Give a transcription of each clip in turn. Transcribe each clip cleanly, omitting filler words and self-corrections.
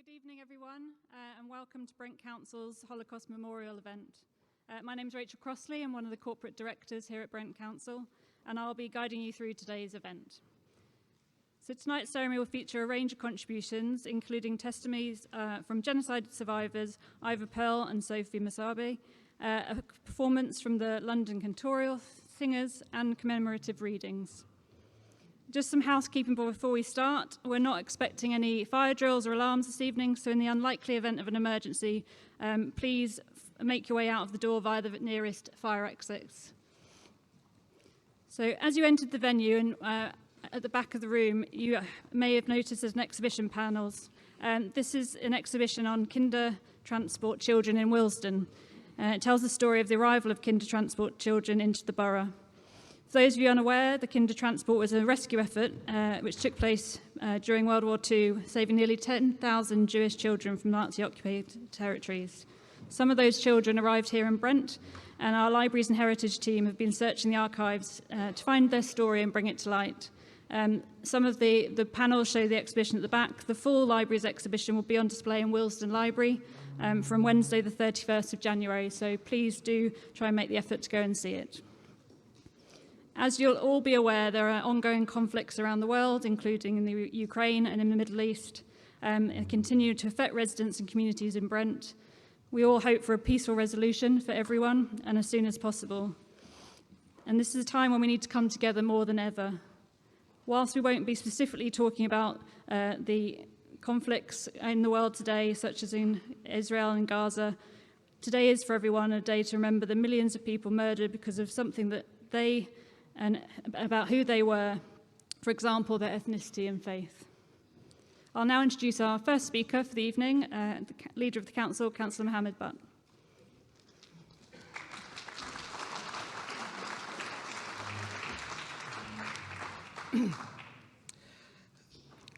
Good evening, everyone, and welcome to Brent Council's Holocaust Memorial event. My name is Rachel Crossley. I'm one of the corporate directors here at Brent Council, and I'll be guiding you through today's event. So tonight's ceremony will feature a range of contributions, including testimonies from genocide survivors Ivor Perl and Sophie Masabe, a performance from the London Cantorial Singers, and commemorative readings. Just some housekeeping before we start. We're not expecting any fire drills or alarms this evening, so in the unlikely event of an emergency, please make your way out of the door via the nearest fire exits. So as you entered the venue and at the back of the room, you may have noticed there's an exhibition panels. This is an exhibition on kinder transport children in Willesden. It tells the story of the arrival of kinder transport children into the borough. For those of you unaware, the kinder transport was a rescue effort which took place during World War II, saving nearly 10,000 Jewish children from Nazi-occupied territories. Some of those children arrived here in Brent, and our Libraries and Heritage team have been searching the archives to find their story and bring it to light. Some of the panels show the exhibition at the back. The full Libraries exhibition will be on display in Willesden Library from Wednesday the 31st of January, so please do try and make the effort to go and see it. As you'll all be aware, there are ongoing conflicts around the world, including in the Ukraine and in the Middle East, and continue to affect residents and communities in Brent. We all hope for a peaceful resolution for everyone and as soon as possible. And this is a time when we need to come together more than ever. Whilst we won't be specifically talking about the conflicts in the world today, such as in Israel and Gaza, today is for everyone a day to remember the millions of people murdered because of something that they and about who they were, for example, their ethnicity and faith. I'll now introduce our first speaker for the evening, the leader of the council, Councillor Mohammed Butt.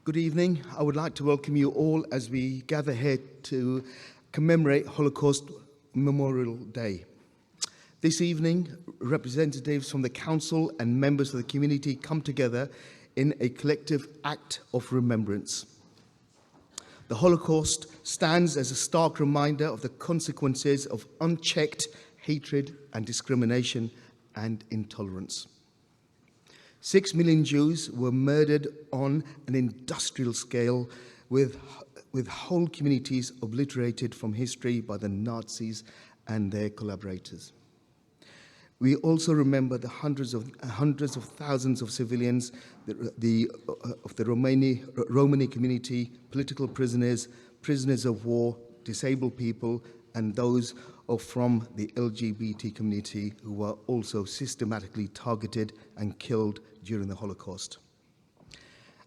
Good evening. I would like to welcome you all as we gather here to commemorate Holocaust Memorial Day. This evening, representatives from the council and members of the community come together in a collective act of remembrance. The Holocaust stands as a stark reminder of the consequences of unchecked hatred and discrimination and intolerance. 6 million Jews were murdered on an industrial scale, with whole communities obliterated from history by the Nazis and their collaborators. We also remember the hundreds of thousands of civilians, of the Romani community, political prisoners, prisoners of war, disabled people, and those from the LGBT community who were also systematically targeted and killed during the Holocaust.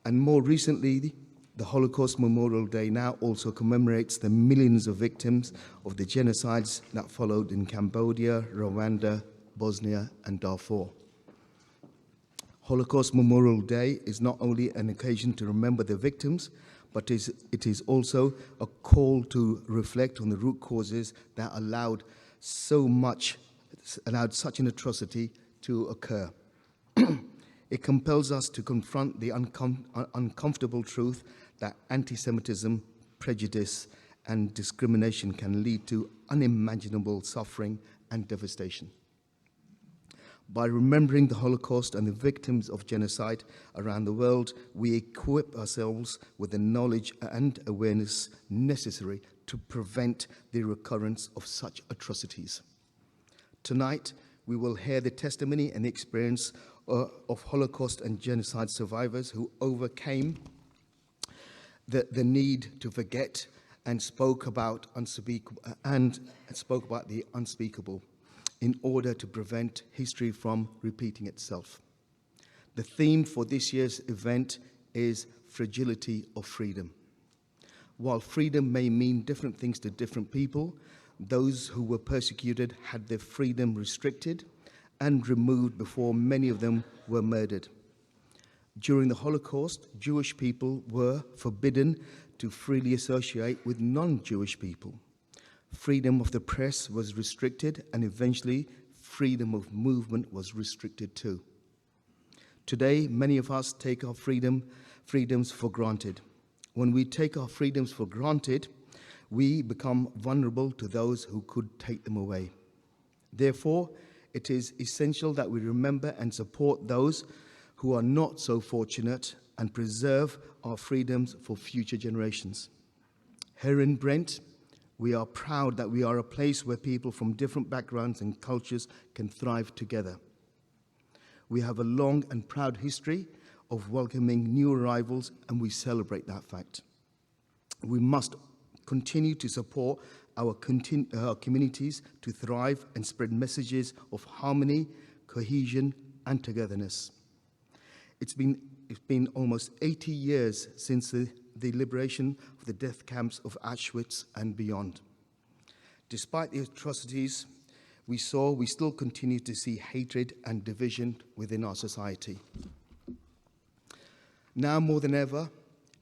And more recently, the Holocaust Memorial Day now also commemorates the millions of victims of the genocides that followed in Cambodia, Rwanda, Bosnia, and Darfur. Holocaust Memorial Day is not only an occasion to remember the victims, but it is also a call to reflect on the root causes that allowed such an atrocity to occur. It compels us to confront the uncomfortable truth that anti-Semitism, prejudice, and discrimination can lead to unimaginable suffering and devastation. By remembering the Holocaust and the victims of genocide around the world, we equip ourselves with the knowledge and awareness necessary to prevent the recurrence of such atrocities. Tonight, we will hear the testimony and experience of Holocaust and genocide survivors who overcame the need to forget and spoke about the unspeakable, in order to prevent history from repeating itself. The theme for this year's event is fragility of freedom. While freedom may mean different things to different people, those who were persecuted had their freedom restricted and removed before many of them were murdered. During the Holocaust, Jewish people were forbidden to freely associate with non-Jewish people. Freedom of the press was restricted, and eventually freedom of movement was restricted too. Today, many of us take our freedoms for granted. When we take our freedoms for granted, we become vulnerable to those who could take them away. Therefore, it is essential that we remember and support those who are not so fortunate and preserve our freedoms for future generations. Here in Brent, we are proud that we are a place where people from different backgrounds and cultures can thrive together. We have a long and proud history of welcoming new arrivals, and we celebrate that fact. We must continue to support our communities to thrive and spread messages of harmony, cohesion, and togetherness. It's been almost 80 years since the liberation of the death camps of Auschwitz and beyond. Despite the atrocities we saw, we still continue to see hatred and division within our society. Now more than ever,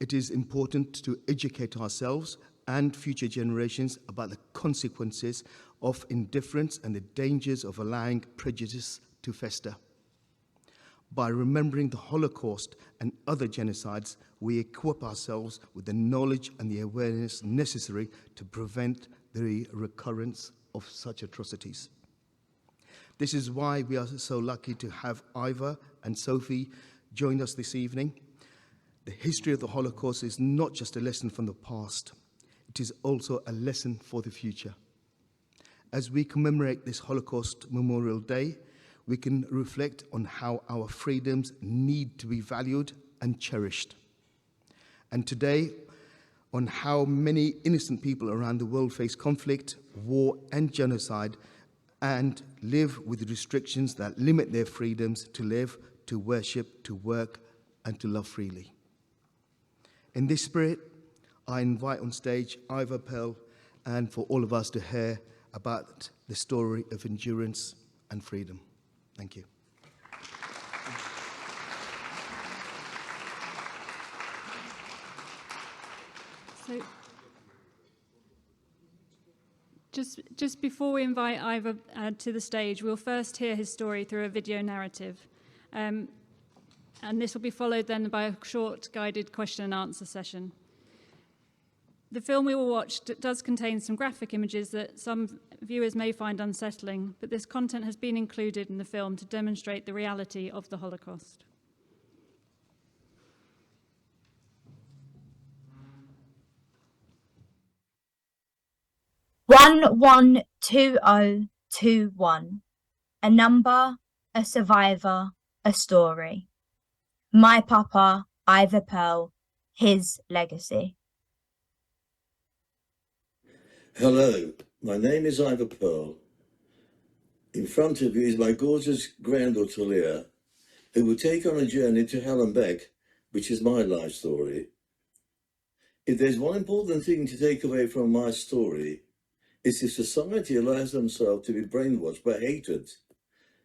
it is important to educate ourselves and future generations about the consequences of indifference and the dangers of allowing prejudice to fester. By remembering the Holocaust and other genocides, we equip ourselves with the knowledge and the awareness necessary to prevent the recurrence of such atrocities. This is why we are so lucky to have Ivor and Sophie join us this evening. The history of the Holocaust is not just a lesson from the past, it is also a lesson for the future. As we commemorate this Holocaust Memorial Day, we can reflect on how our freedoms need to be valued and cherished. And today, on how many innocent people around the world face conflict, war, and genocide, and live with restrictions that limit their freedoms to live, to worship, to work, and to love freely. In this spirit, I invite on stage Ivor Perl, and for all of us to hear about the story of endurance and freedom. Thank you. So, just before we invite Ivor to the stage, we'll first hear his story through a video narrative. And this will be followed then by a short guided question and answer session. The film we will watch does contain some graphic images that some viewers may find unsettling, but this content has been included in the film to demonstrate the reality of the Holocaust. One 2021. A number, a survivor, a story. My Papa, Ivor Perl, his legacy. Hello, my name is Ivor Perl. In front of you is my gorgeous granddaughter Leah, who will take on a journey to hell and back, which is my life story. If there's one important thing to take away from my story, it's if society allows themselves to be brainwashed by hatred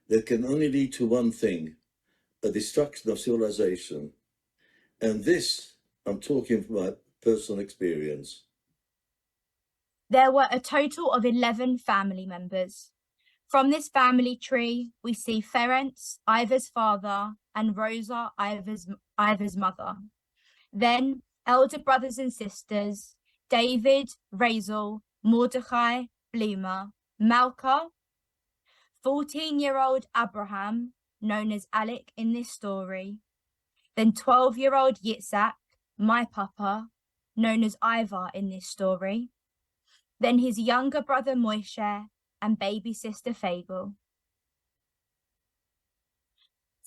that can only lead to one thing, a destruction of civilization. And this, I'm talking from my personal experience. There were a total of 11 family members. From this family tree, we see Ferenc, Ivor's father, and Rosa, Ivor's mother. Then elder brothers and sisters, David, Razel, Mordechai, Blima, Malka, 14-year-old Abraham, known as Alec in this story, then 12-year-old Yitzhak, my papa, known as Ivor in this story, then his younger brother Moshe, and baby sister Fagel.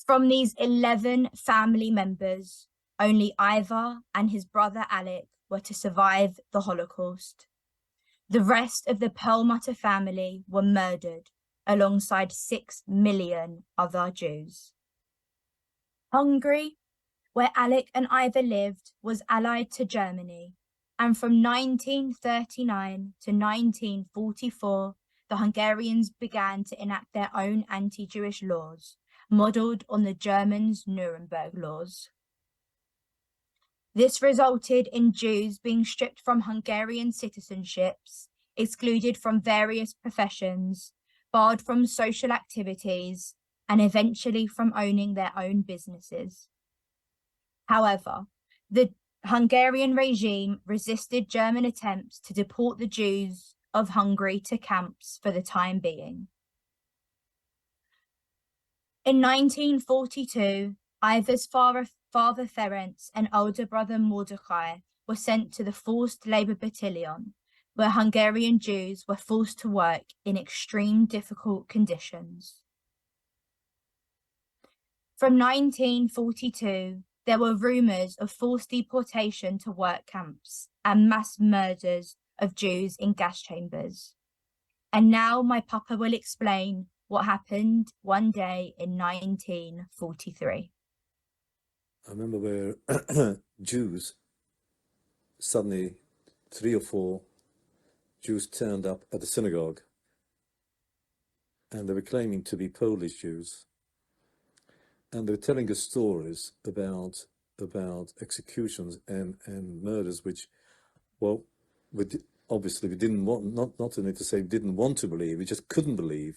From these 11 family members, only Ivor and his brother Alec were to survive the Holocaust. The rest of the Perlmutter family were murdered alongside 6 million other Jews. Hungary, where Alec and Ivor lived, was allied to Germany, and from 1939 to 1944, the Hungarians began to enact their own anti-Jewish laws, modelled on the Germans' Nuremberg laws. This resulted in Jews being stripped from Hungarian citizenships, excluded from various professions, barred from social activities, and eventually from owning their own businesses. However, the Hungarian regime resisted German attempts to deport the Jews of Hungary to camps for the time being. In 1942, Ivor's father Ferenc and older brother Mordecai were sent to the forced labor battalion, where Hungarian Jews were forced to work in extreme difficult conditions. From 1942, there were rumours of forced deportation to work camps and mass murders of Jews in gas chambers. And now my papa will explain what happened one day in 1943. I remember where Jews, suddenly 3 or 4 Jews turned up at the synagogue, and they were claiming to be Polish Jews, and they were telling us stories about executions and murders, which, well, obviously we didn't want, not only to say we didn't want to believe, we just couldn't believe.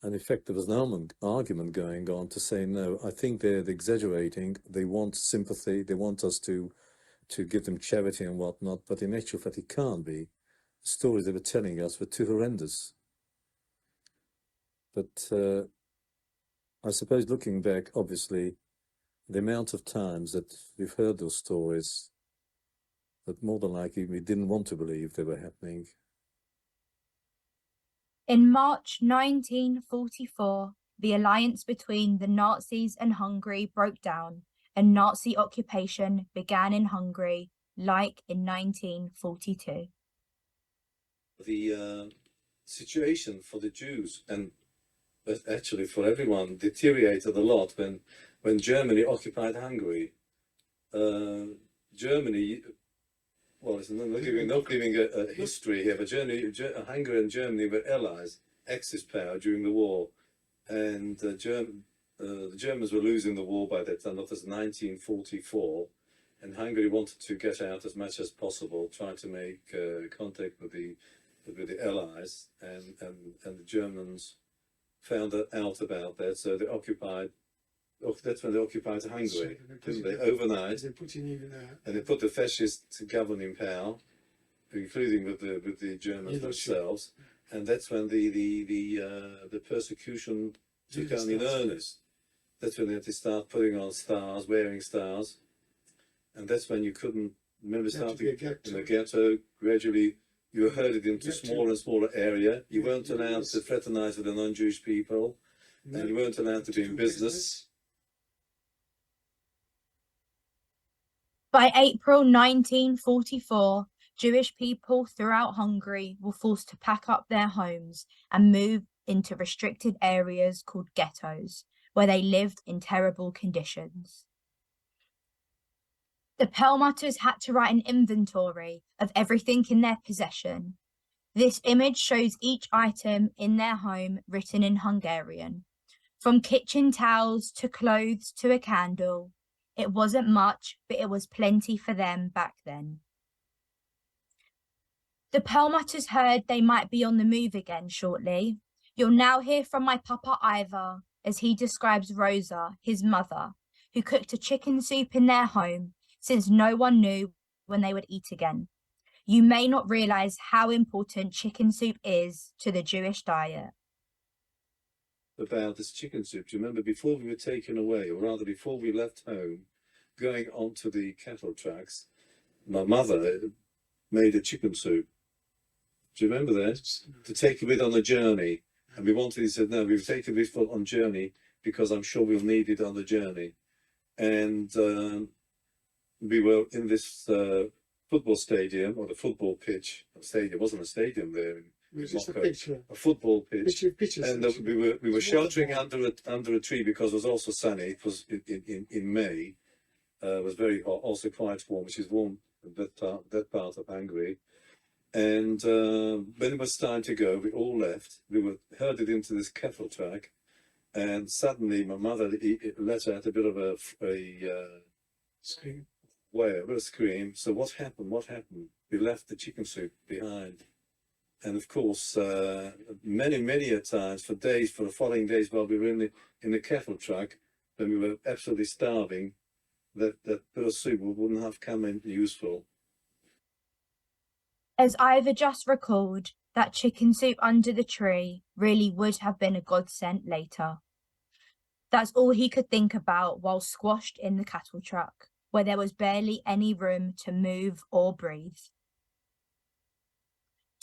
And in fact, there was an argument going on to say, no, I think they're exaggerating. They want sympathy. They want us to give them charity and whatnot. But in actual fact, it can't be. The stories they were telling us were too horrendous. But I suppose looking back, obviously, the amount of times that we've heard those stories, that more than likely we didn't want to believe they were happening. In March 1944, the alliance between the Nazis and Hungary broke down, and Nazi occupation began in Hungary, like in 1942. The situation for the Jews, and actually for everyone, deteriorated a lot when Germany occupied Hungary. Germany, well, it's not giving a history here, but Hungary and Germany were allies, Axis power during the war, and the Germans were losing the war by that time. That was 1944, and Hungary wanted to get out as much as possible, trying to make contact with the allies, and the Germans found out about that, so they occupied. That's when they occupied Hungary, didn't they? Overnight, and they put the fascist government in power, including with the Germans themselves, and that's when the persecution took on in earnest. That's when they had to start putting on stars, wearing stars, and that's when you couldn't remember starting in the ghetto. Gradually, you were herded into smaller and smaller area. You weren't allowed to fraternize with the non-Jewish people, and you weren't allowed to be in business. By April 1944, Jewish people throughout Hungary were forced to pack up their homes and move into restricted areas called ghettos, where they lived in terrible conditions. The Perlmutters had to write an inventory of everything in their possession. This image shows each item in their home written in Hungarian, from kitchen towels to clothes to a candle. It wasn't much, but it was plenty for them back then. The Perlmutters heard they might be on the move again shortly. You'll now hear from my papa Ivor as he describes Rosa, his mother, who cooked a chicken soup in their home since no one knew when they would eat again. You may not realise how important chicken soup is to the Jewish diet. About this chicken soup, do you remember before we were taken away, or rather before we left home, going onto the cattle tracks, my mother made a chicken soup. Do you remember that? To take with on a journey. And we wanted, he said, no, we've taken this on journey because I'm sure we'll need it on the journey. And we were in this football stadium, or the football pitch. Stadium, it wasn't a stadium there. It was just a football pitch. And we were sheltering under a tree because it was also sunny. It was in May. It was very hot, also quite warm, which is warm that part of Hungary. And when it was time to go, we all left. We were herded into this cattle track, and suddenly my mother let out a bit of a scream. Wail, a bit of scream. So what happened? What happened? We left the chicken soup behind. And of course, many a times for the following days while we were in the cattle truck, when we were absolutely starving, that soup wouldn't have come in useful. As Ivor just recalled, that chicken soup under the tree really would have been a godsend later. That's all he could think about while squashed in the cattle truck, where there was barely any room to move or breathe.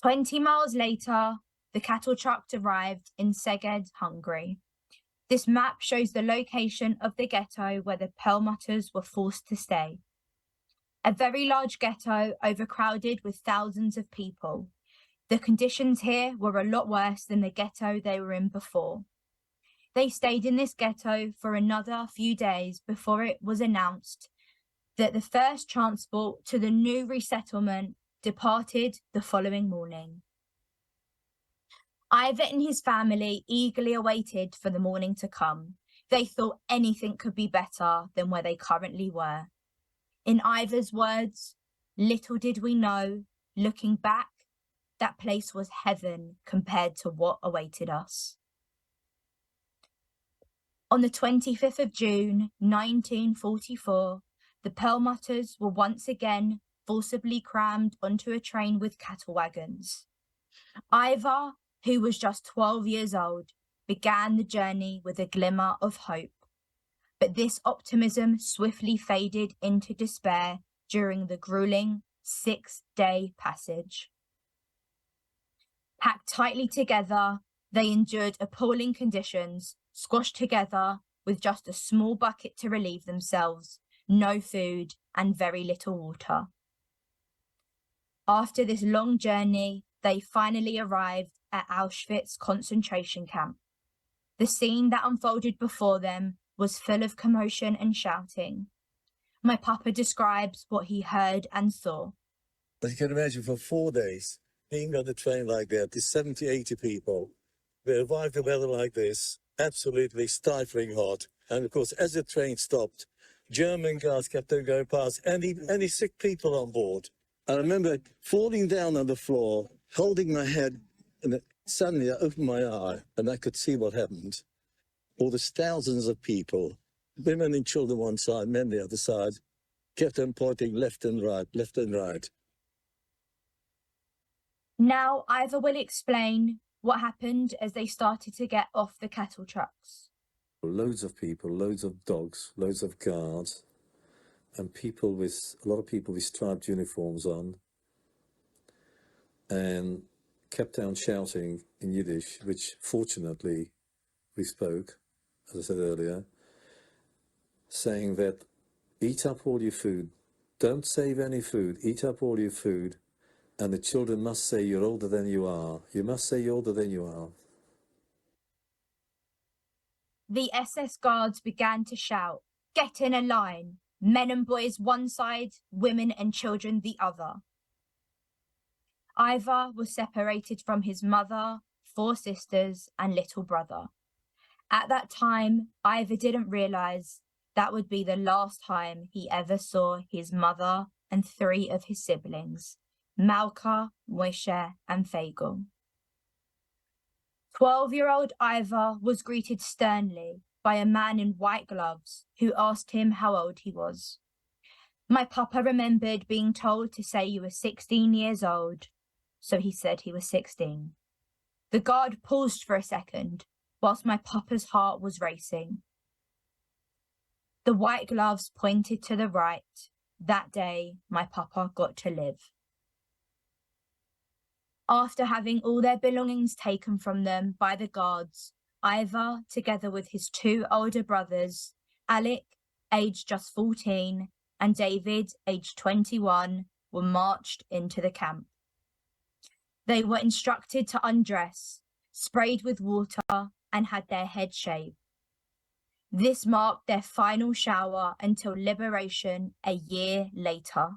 20 miles later, the cattle truck arrived in Szeged, Hungary. This map shows the location of the ghetto where the Perlmutters were forced to stay. A very large ghetto overcrowded with thousands of people. The conditions here were a lot worse than the ghetto they were in before. They stayed in this ghetto for another few days before it was announced that the first transport to the new resettlement departed the following morning. Ivor and his family eagerly awaited for the morning to come. They thought anything could be better than where they currently were. In Ivor's words, little did we know, looking back, that place was heaven compared to what awaited us. On the 25th of June, 1944, the Perlmutters were once again forcibly crammed onto a train with cattle wagons. Ivor, who was just 12 years old, began the journey with a glimmer of hope. But this optimism swiftly faded into despair during the grueling 6-day passage. Packed tightly together, they endured appalling conditions, squashed together with just a small bucket to relieve themselves, no food, and very little water. After this long journey, they finally arrived at Auschwitz concentration camp. The scene that unfolded before them was full of commotion and shouting. My papa describes what he heard and saw. As you can imagine, for 4 days, being on the train like that, there's 70, 80 people. We arrived at weather like this, absolutely stifling hot. And of course, as the train stopped, German guards kept on going past, any sick people on board. I remember falling down on the floor, holding my head, and suddenly I opened my eye and I could see what happened. All these thousands of people, women and children one side, men the other side, kept on pointing left and right, left and right. Now Ivor will explain what happened as they started to get off the cattle trucks. Loads of people, loads of dogs, loads of guards, and a lot of people with striped uniforms on, and kept on shouting in Yiddish, which fortunately we spoke, as I said earlier, saying that eat up all your food, don't save any food, eat up all your food, and the children must say you're older than you are. You must say you're older than you are. The SS guards began to shout, "Get in a line, men and boys one side, women and children the other." Ivor was separated from his mother, 4 sisters, and little brother. At that time, Ivor didn't realize that would be the last time he ever saw his mother and 3 of his siblings, Malka, Moshe, and Fagel. 12-year-old Ivor was greeted sternly by a man in white gloves who asked him how old he was. My papa remembered being told to say you were 16 years old, so he said he was 16. The guard paused for a second, whilst my papa's heart was racing. The white gloves pointed to the right. That day, my papa got to live. After having all their belongings taken from them by the guards, Ivor, together with his 2 older brothers, Alec, aged just 14, and David, aged 21, were marched into the camp. They were instructed to undress, sprayed with water, and had their heads shaved. This marked their final shower until liberation a year later.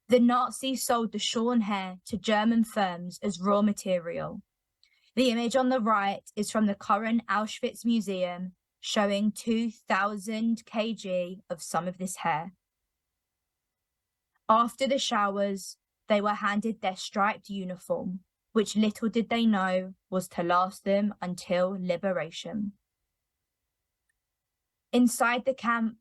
The Nazis sold the shorn hair to German firms as raw material. The image on the right is from the current Auschwitz Museum, showing 2,000 kg of some of this hair. After the showers, they were handed their striped uniform, which little did they know was to last them until liberation. Inside the camp,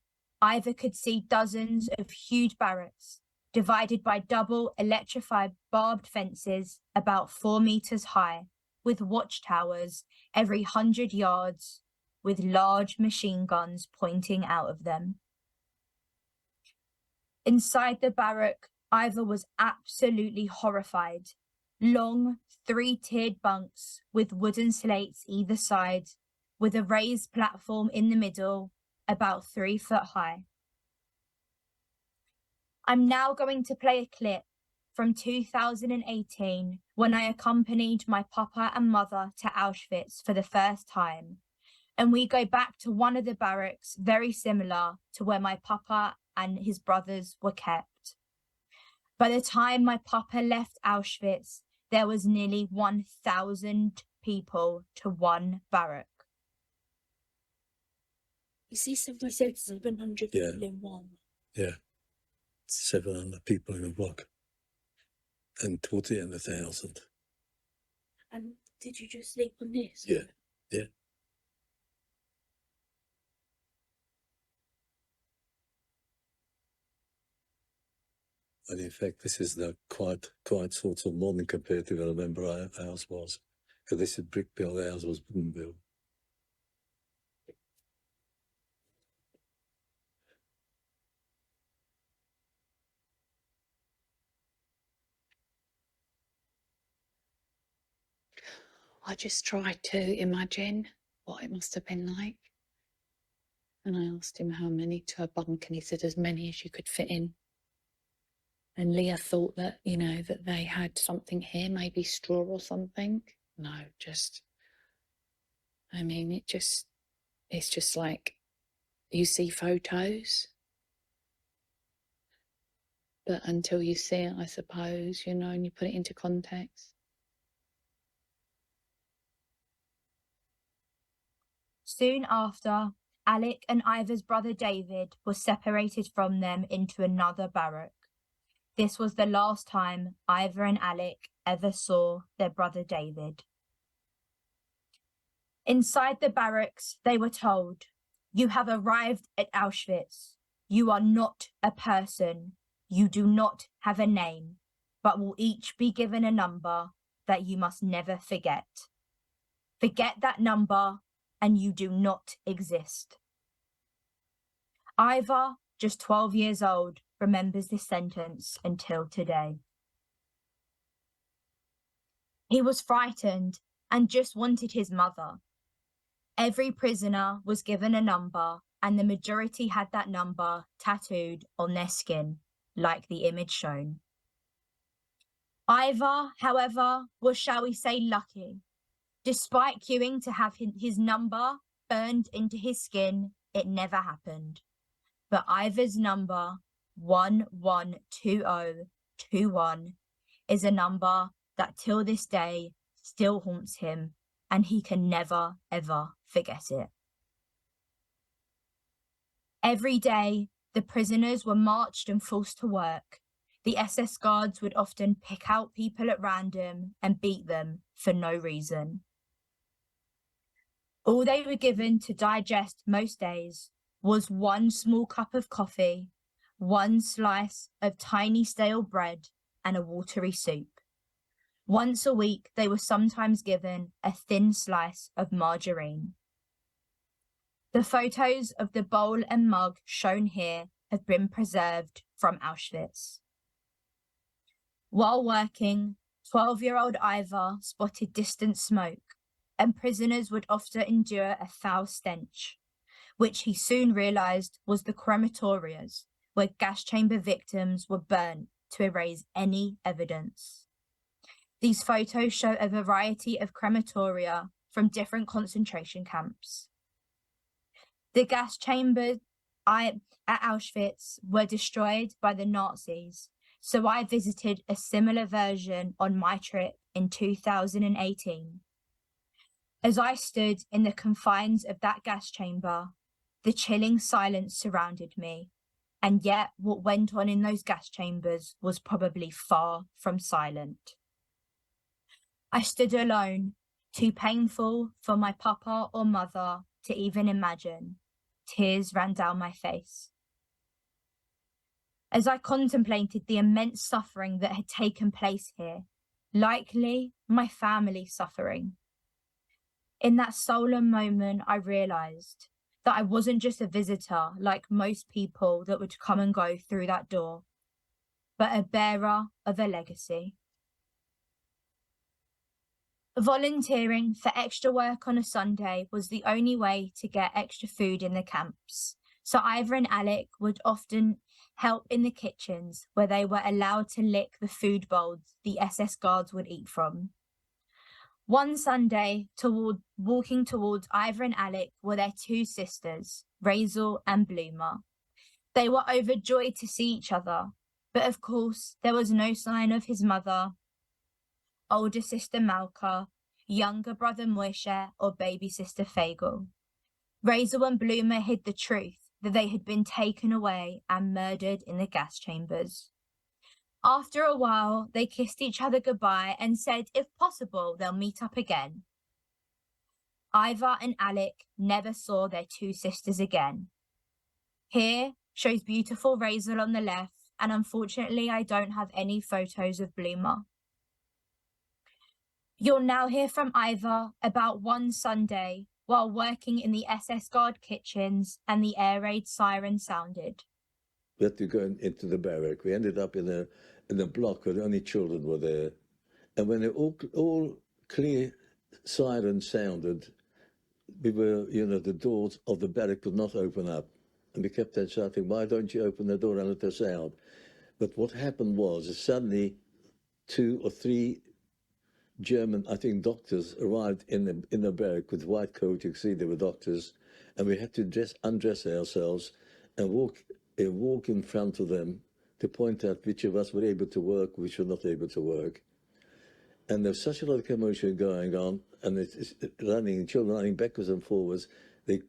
Ivor could see dozens of huge barracks divided by double electrified barbed fences about 4 meters high, with watchtowers every 100 yards, with large machine guns pointing out of them. Inside the barrack, Ivor was absolutely horrified. Long, 3-tiered bunks with wooden slates either side, with a raised platform in the middle, about 3 foot high. I'm now going to play a clip from 2018 when I accompanied my papa and mother to Auschwitz for the first time. And we go back to one of the barracks very similar to where my papa and his brothers were kept. By the time my papa left Auschwitz, there was nearly 1,000 people to one barrack. You see, 700 Yeah. people in one. Yeah. 700 people in a block. And towards the end, 1,000. And did you just sleep on this? Yeah. Yeah. And in fact, this is the quite sort of modern compared to what I remember our house was. Because this is brick built, ours was wooden built. I just tried to imagine what it must have been like. And I asked him how many to a bunk, and he said as many as you could fit in. And Leah thought that, you know, that they had something here, maybe straw or something. No, just, I mean, it's just like you see photos, but until you see it, I suppose, you know, and you put it into context. Soon after, Alec and Ivor's brother David were separated from them into another barrack. This was the last time Ivor and Alec ever saw their brother David. Inside the barracks, they were told, "You have arrived at Auschwitz. You are not a person. You do not have a name, but will each be given a number that you must never forget. Forget that number and you do not exist." Ivor, just 12 years old, remembers this sentence until today. He was frightened and just wanted his mother. Every prisoner was given a number, and the majority had that number tattooed on their skin, like the image shown. Ivor, however, was, shall we say, lucky. Despite queuing to have his number burned into his skin, it never happened. But Ivor's number, 112021, is a number that till this day still haunts him, and he can never, ever forget it. Every day, the prisoners were marched and forced to work. The SS guards would often pick out people at random and beat them for no reason. All they were given to digest most days was one small cup of coffee, one slice of tiny stale bread, and a watery soup. Once a week, they were sometimes given a thin slice of margarine. The photos of the bowl and mug shown here have been preserved from Auschwitz. While working, 12-year-old Ivor spotted distant smoke, and prisoners would often endure a foul stench, which he soon realised was the crematorias, where gas chamber victims were burnt to erase any evidence. These photos show a variety of crematoria from different concentration camps. The gas chambers at Auschwitz were destroyed by the Nazis, so I visited a similar version on my trip in 2018. As I stood in the confines of that gas chamber, the chilling silence surrounded me, and yet what went on in those gas chambers was probably far from silent. I stood alone, too painful for my papa or mother to even imagine. Tears ran down my face. as I contemplated the immense suffering that had taken place here, likely my family's suffering. In that solemn moment, I realised that I wasn't just a visitor like most people that would come and go through that door, but a bearer of a legacy. Volunteering for extra work on a Sunday was the only way to get extra food in the camps, so Ivor and Alec would often help in the kitchens where they were allowed to lick the food bowls the SS guards would eat from. One Sunday, walking towards Ivor and Alec were their two sisters, Rachel and Bloomer. They were overjoyed to see each other, but of course there was no sign of his mother, older sister Malka, younger brother Moishe, or baby sister Fagel. Rachel and Bloomer hid the truth that they had been taken away and murdered in the gas chambers. After a while, they kissed each other goodbye and said, if possible, they'll meet up again. Ivor and Alec never saw their two sisters again. Here shows beautiful Rachel on the left, and unfortunately, I don't have any photos of Bloomer. You'll now hear from Ivor about one Sunday while working in the SS guard kitchens and the air raid siren sounded. We had to go into the barrack. We ended up in a block where only children were there. And when it all clear siren sounded, we were, the doors of the barrack could not open up. And we kept on shouting, why don't you open the door and let us out? But what happened was suddenly 2 or 3 German, I think, doctors arrived in the barrack with white coats. You could see they were doctors, and we had to undress ourselves and walk in front of them to point out which of us were able to work, which were not able to work. And there was such a lot of commotion going on, and children running backwards and forwards. They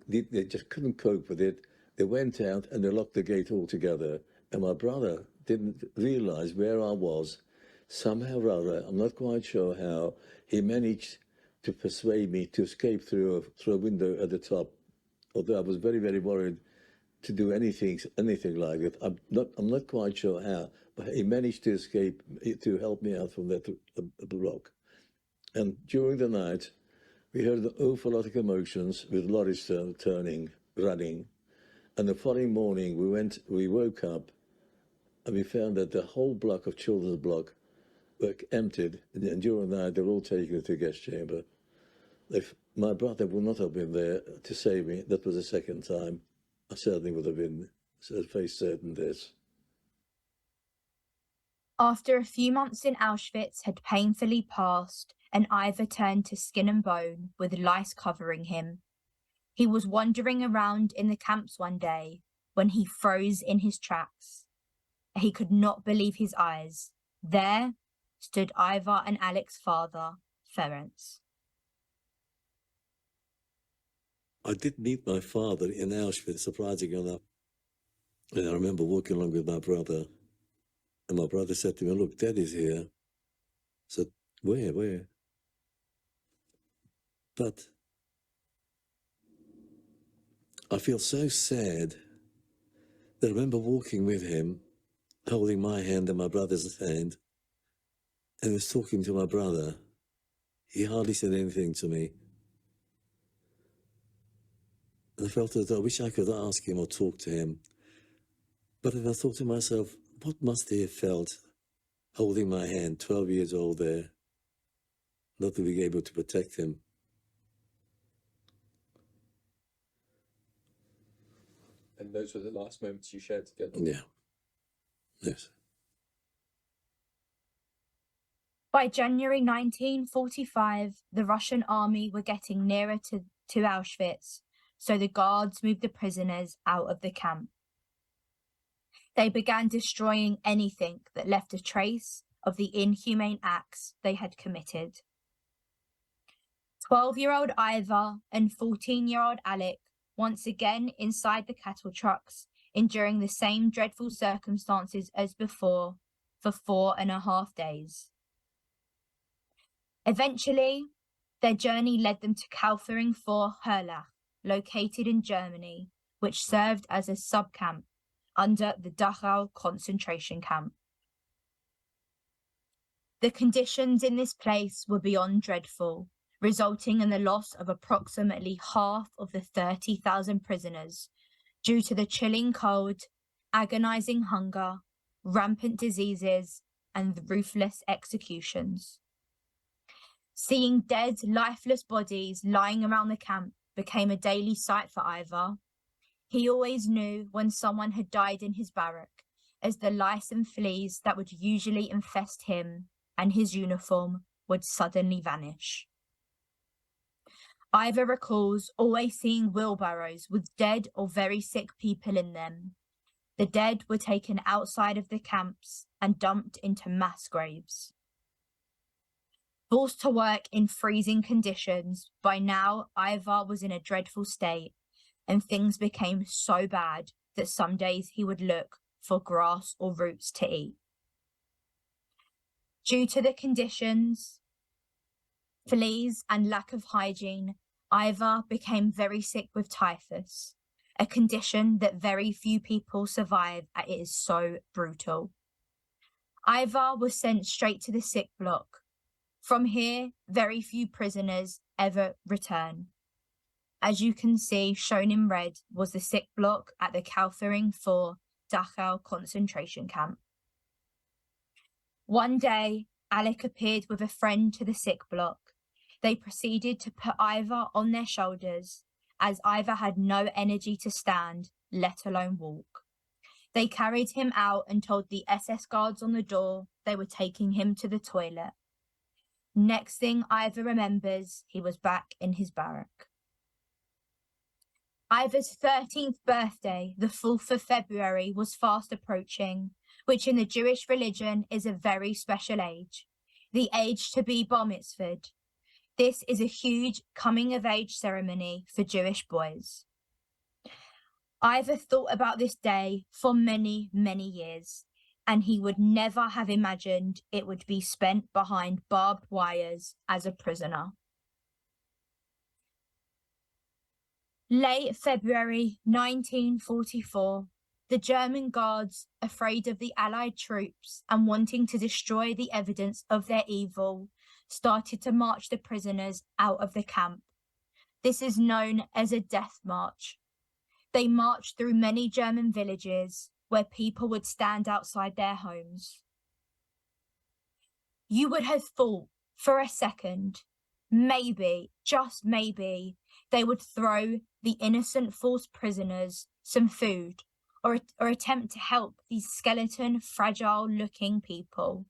just couldn't cope with it. They went out and they locked the gate altogether. And my brother didn't realize where I was. Somehow or other, I'm not quite sure how, he managed to persuade me to escape through a window at the top. Although I was very, very worried to do anything like it. I'm not quite sure how, but he managed to escape, to help me out from the block. And during the night, we heard an awful lot of commotions with lorries turning, running. And the following morning, we woke up and we found that the whole block of children's block were emptied, and during the night they were all taken to the gas chamber. If my brother would not have been there to save me, that was the second time, I certainly would have faced certain death. After a few months in Auschwitz had painfully passed, and Ivor turned to skin and bone with lice covering him, he was wandering around in the camps one day when he froze in his tracks. He could not believe his eyes. There stood Ivor and Alec's father, Ferenc. I did meet my father in Auschwitz, surprisingly enough. And I remember walking along with my brother, and my brother said to me, look, Daddy's here. I said, where? But I feel so sad that I remember walking with him, holding my hand and my brother's hand, and was talking to my brother. He hardly said anything to me. And I felt as though I wish I could ask him or talk to him. But then I thought to myself, what must he have felt holding my hand, 12 years old there, not to be able to protect him? And those were the last moments you shared together? Yeah. Yes. By January 1945, the Russian army were getting nearer to Auschwitz, so the guards moved the prisoners out of the camp. They began destroying anything that left a trace of the inhumane acts they had committed. 12-year-old Ivor and 14-year-old Alec, once again inside the cattle trucks, enduring the same dreadful circumstances as before for 4.5 days. Eventually, their journey led them to Kaufering for Hurlach, located in Germany, which served as a subcamp under the Dachau concentration camp. The conditions in this place were beyond dreadful, resulting in the loss of approximately half of the 30,000 prisoners due to the chilling cold, agonizing hunger, rampant diseases, and the ruthless executions. Seeing dead, lifeless bodies lying around the camp became a daily sight for Ivor. He always knew when someone had died in his barrack, as the lice and fleas that would usually infest him and his uniform would suddenly vanish. Ivor recalls always seeing wheelbarrows with dead or very sick people in them. The dead were taken outside of the camps and dumped into mass graves. Forced to work in freezing conditions, by now Ivor was in a dreadful state, and things became so bad that some days he would look for grass or roots to eat. Due to the conditions, fleas, and lack of hygiene, Ivor became very sick with typhus, a condition that very few people survive as it is so brutal. Ivor was sent straight to the sick block. From here, very few prisoners ever return. As you can see, shown in red was the sick block at the Kaufering 4 Dachau concentration camp. One day, Alec appeared with a friend to the sick block. They proceeded to put Ivor on their shoulders, as Ivor had no energy to stand, let alone walk. They carried him out and told the SS guards on the door they were taking him to the toilet. Next thing Ivor remembers, he was back in his barrack. Ivor's 13th birthday, the 4th of February, was fast approaching, which in the Jewish religion is a very special age, the age to be bar mitzvahed. This is a huge coming-of-age ceremony for Jewish boys. Ivor thought about this day for many, many years, and he would never have imagined it would be spent behind barbed wires as a prisoner. Late February 1944, the German guards, afraid of the Allied troops and wanting to destroy the evidence of their evil, started to march the prisoners out of the camp. This is known as a death march. They marched through many German villages where people would stand outside their homes. You would have thought for a second, maybe, just maybe, they would throw the innocent forced prisoners some food or attempt to help these skeleton, fragile-looking people.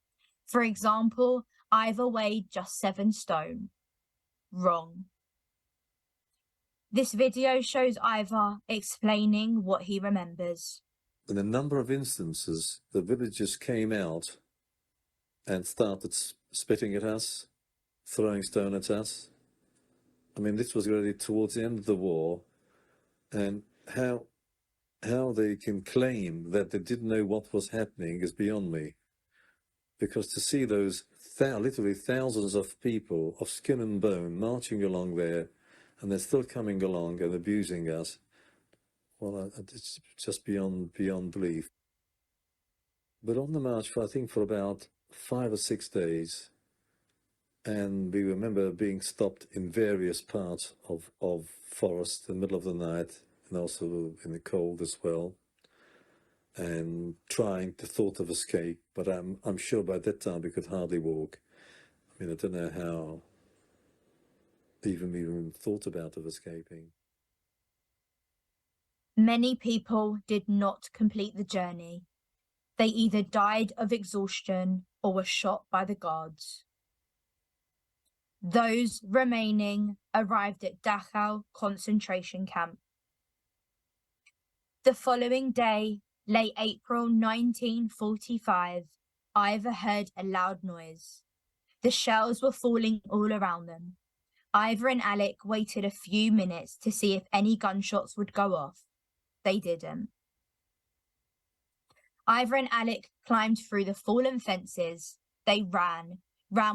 For example, Ivor weighed just 7 stone. Wrong. This video shows Ivor explaining what he remembers. In a number of instances, the villagers came out and started spitting at us, throwing stone at us. I mean, this was really towards the end of the war, and how they can claim that they didn't know what was happening is beyond me. Because to see those literally thousands of people of skin and bone marching along there, and they're still coming along and abusing us, well, it's just beyond belief. But on the march, I think for about 5 or 6 days, and we remember being stopped in various parts of forest in the middle of the night, and also in the cold as well, and trying the thought of escape. But I'm sure by that time we could hardly walk. I mean, I don't know how even thought about of escaping. Many people did not complete the journey. They either died of exhaustion or were shot by the guards. Those remaining arrived at Dachau concentration camp. The following day, late April 1945, Ivor heard a loud noise. The shells were falling all around them. Ivor and Alec waited a few minutes to see if any gunshots would go off. They didn't. Ivor and Alec climbed through the fallen fences. They ran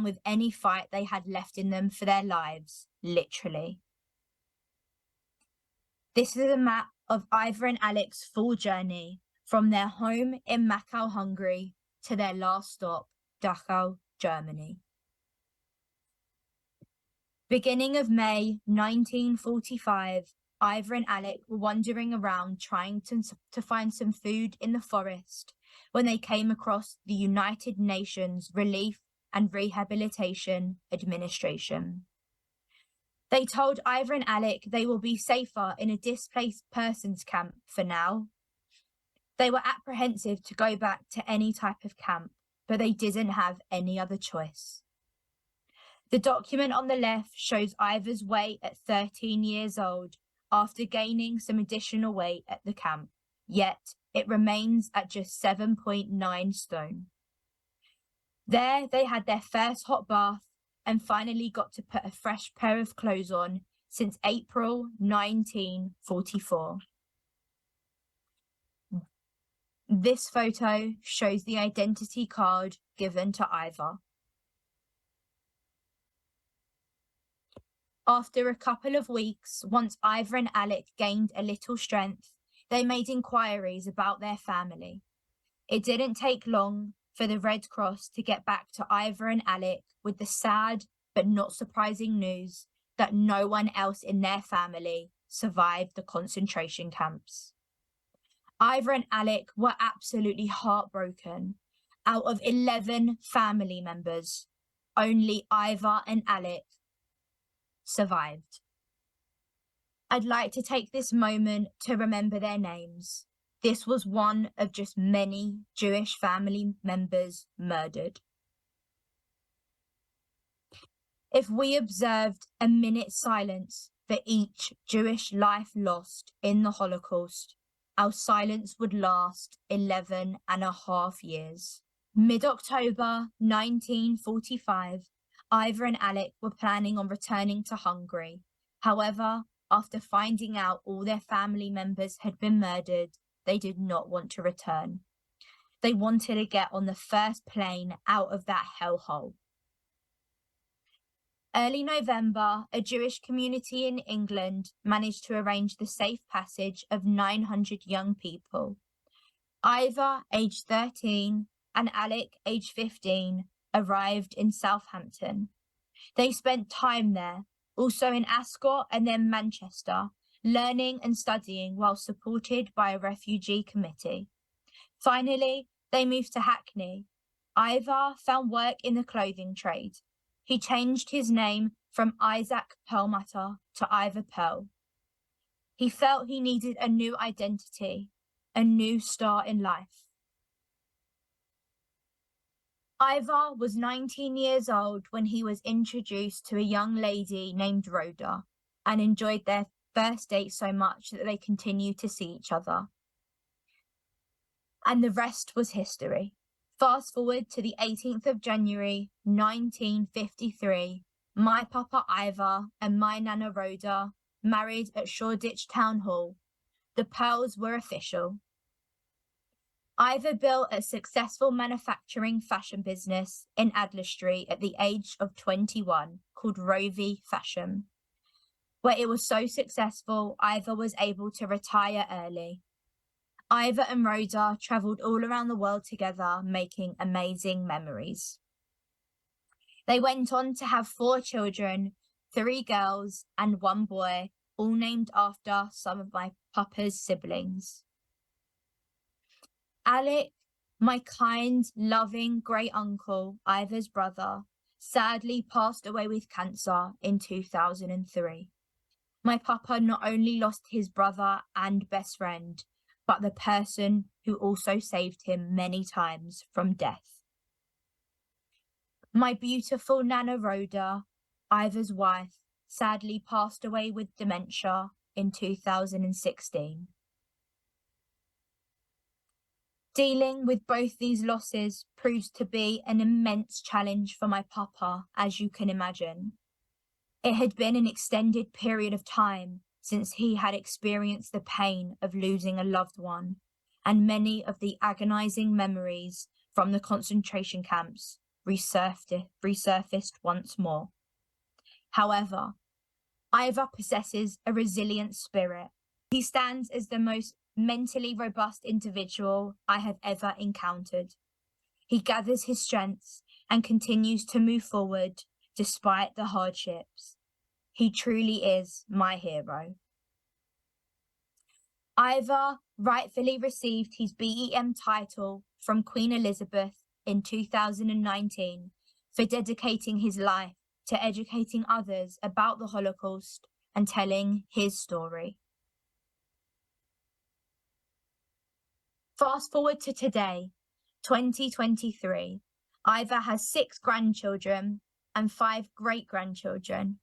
with any fight they had left in them for their lives, literally. This is a map of Ivor and Alec's full journey from their home in Machau, Hungary, to their last stop, Dachau, Germany. Beginning of May 1945, Ivor and Alec were wandering around trying to find some food in the forest when they came across the United Nations Relief and Rehabilitation Administration. They told Ivor and Alec they will be safer in a displaced persons camp for now. They were apprehensive to go back to any type of camp, but they didn't have any other choice. The document on the left shows Ivor's weight at 13 years old after gaining some additional weight at the camp, yet it remains at just 7.9 stone. There they had their first hot bath and finally got to put a fresh pair of clothes on since April 1944. This photo shows the identity card given to Ivor. After a couple of weeks, once Ivor and Alec gained a little strength, they made inquiries about their family. It didn't take long for the Red Cross to get back to Ivor and Alec with the sad but not surprising news that no one else in their family survived the concentration camps. Ivor and Alec were absolutely heartbroken. Out of 11 family members, only Ivor and Alec survived. I'd like to take this moment to remember their names. This was one of just many Jewish family members murdered. If we observed a minute's silence for each Jewish life lost in the Holocaust, our silence would last 11.5 years. Mid-October 1945, Ivor and Alec were planning on returning to Hungary. However, after finding out all their family members had been murdered, they did not want to return. They wanted to get on the first plane out of that hellhole. Early November, a Jewish community in England managed to arrange the safe passage of 900 young people. Ivor, aged 13, and Alec, aged 15, arrived in Southampton. They spent time there, also in Ascot and then Manchester, learning and studying while supported by a refugee committee. Finally, they moved to Hackney. Ivor found work in the clothing trade. He changed his name from Isaac Perlmutter to Ivor Perl. He felt he needed a new identity, a new start in life. Ivor was 19 years old when he was introduced to a young lady named Rhoda and enjoyed their first date so much that they continued to see each other. And the rest was history. Fast forward to the 18th of January, 1953, my Papa Ivor and my Nana Rhoda married at Shoreditch Town Hall. The Pearls were official. Ivor built a successful manufacturing fashion business in Adler Street at the age of 21 called Rovey Fashion. Where it was so successful, Ivor was able to retire early. Ivor and Rhoda travelled all around the world together, making amazing memories. They went on to have 4 children, 3 girls and 1 boy, all named after some of my Papa's siblings. Alec, my kind, loving great uncle, Ivor's brother, sadly passed away with cancer in 2003. My Papa not only lost his brother and best friend, but the person who also saved him many times from death. My beautiful Nana Rhoda, Ivor's wife, sadly passed away with dementia in 2016. Dealing with both these losses proved to be an immense challenge for my Papa, as you can imagine. It had been an extended period of time since he had experienced the pain of losing a loved one, and many of the agonizing memories from the concentration camps resurfaced once more. However, Ivor possesses a resilient spirit. He stands as the most mentally robust individual I have ever encountered. He gathers his strengths and continues to move forward despite the hardships. He truly is my hero. Ivor rightfully received his BEM title from Queen Elizabeth in 2019 for dedicating his life to educating others about the Holocaust and telling his story. Fast forward to today, 2023. Ivor has 6 grandchildren and 5 great-grandchildren.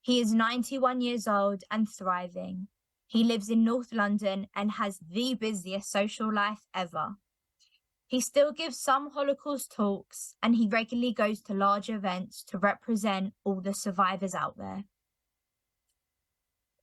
He is 91 years old and thriving. He lives in North London and has the busiest social life ever. He still gives some Holocaust talks, and he regularly goes to large events to represent all the survivors out there.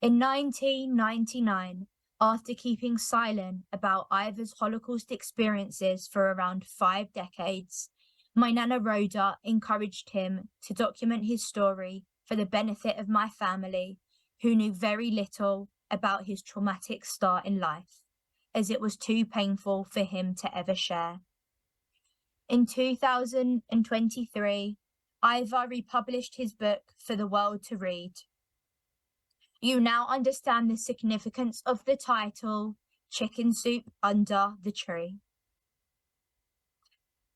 In 1999, after keeping silent about Ivor's Holocaust experiences for around 5 decades, my Nana Rhoda encouraged him to document his story for the benefit of my family, who knew very little about his traumatic start in life, as it was too painful for him to ever share. In 2023, Ivor republished his book for the world to read. You now understand the significance of the title, Chicken Soup Under the Tree.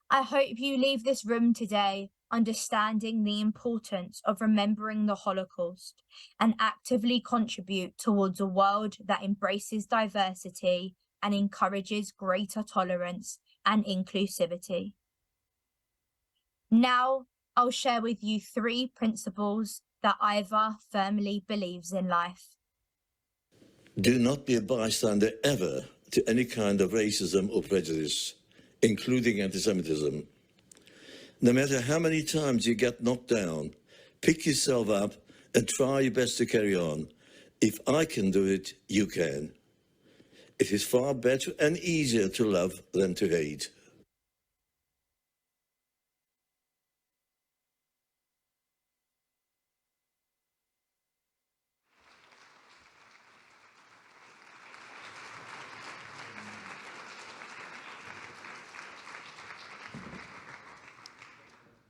I hope you leave this room today understanding the importance of remembering the Holocaust and actively contribute towards a world that embraces diversity and encourages greater tolerance and inclusivity. Now, I'll share with you 3 principles that Ivor firmly believes in life. Do not be a bystander ever to any kind of racism or prejudice, including anti-Semitism. No matter how many times you get knocked down, pick yourself up and try your best to carry on. If I can do it, you can. It is far better and easier to love than to hate.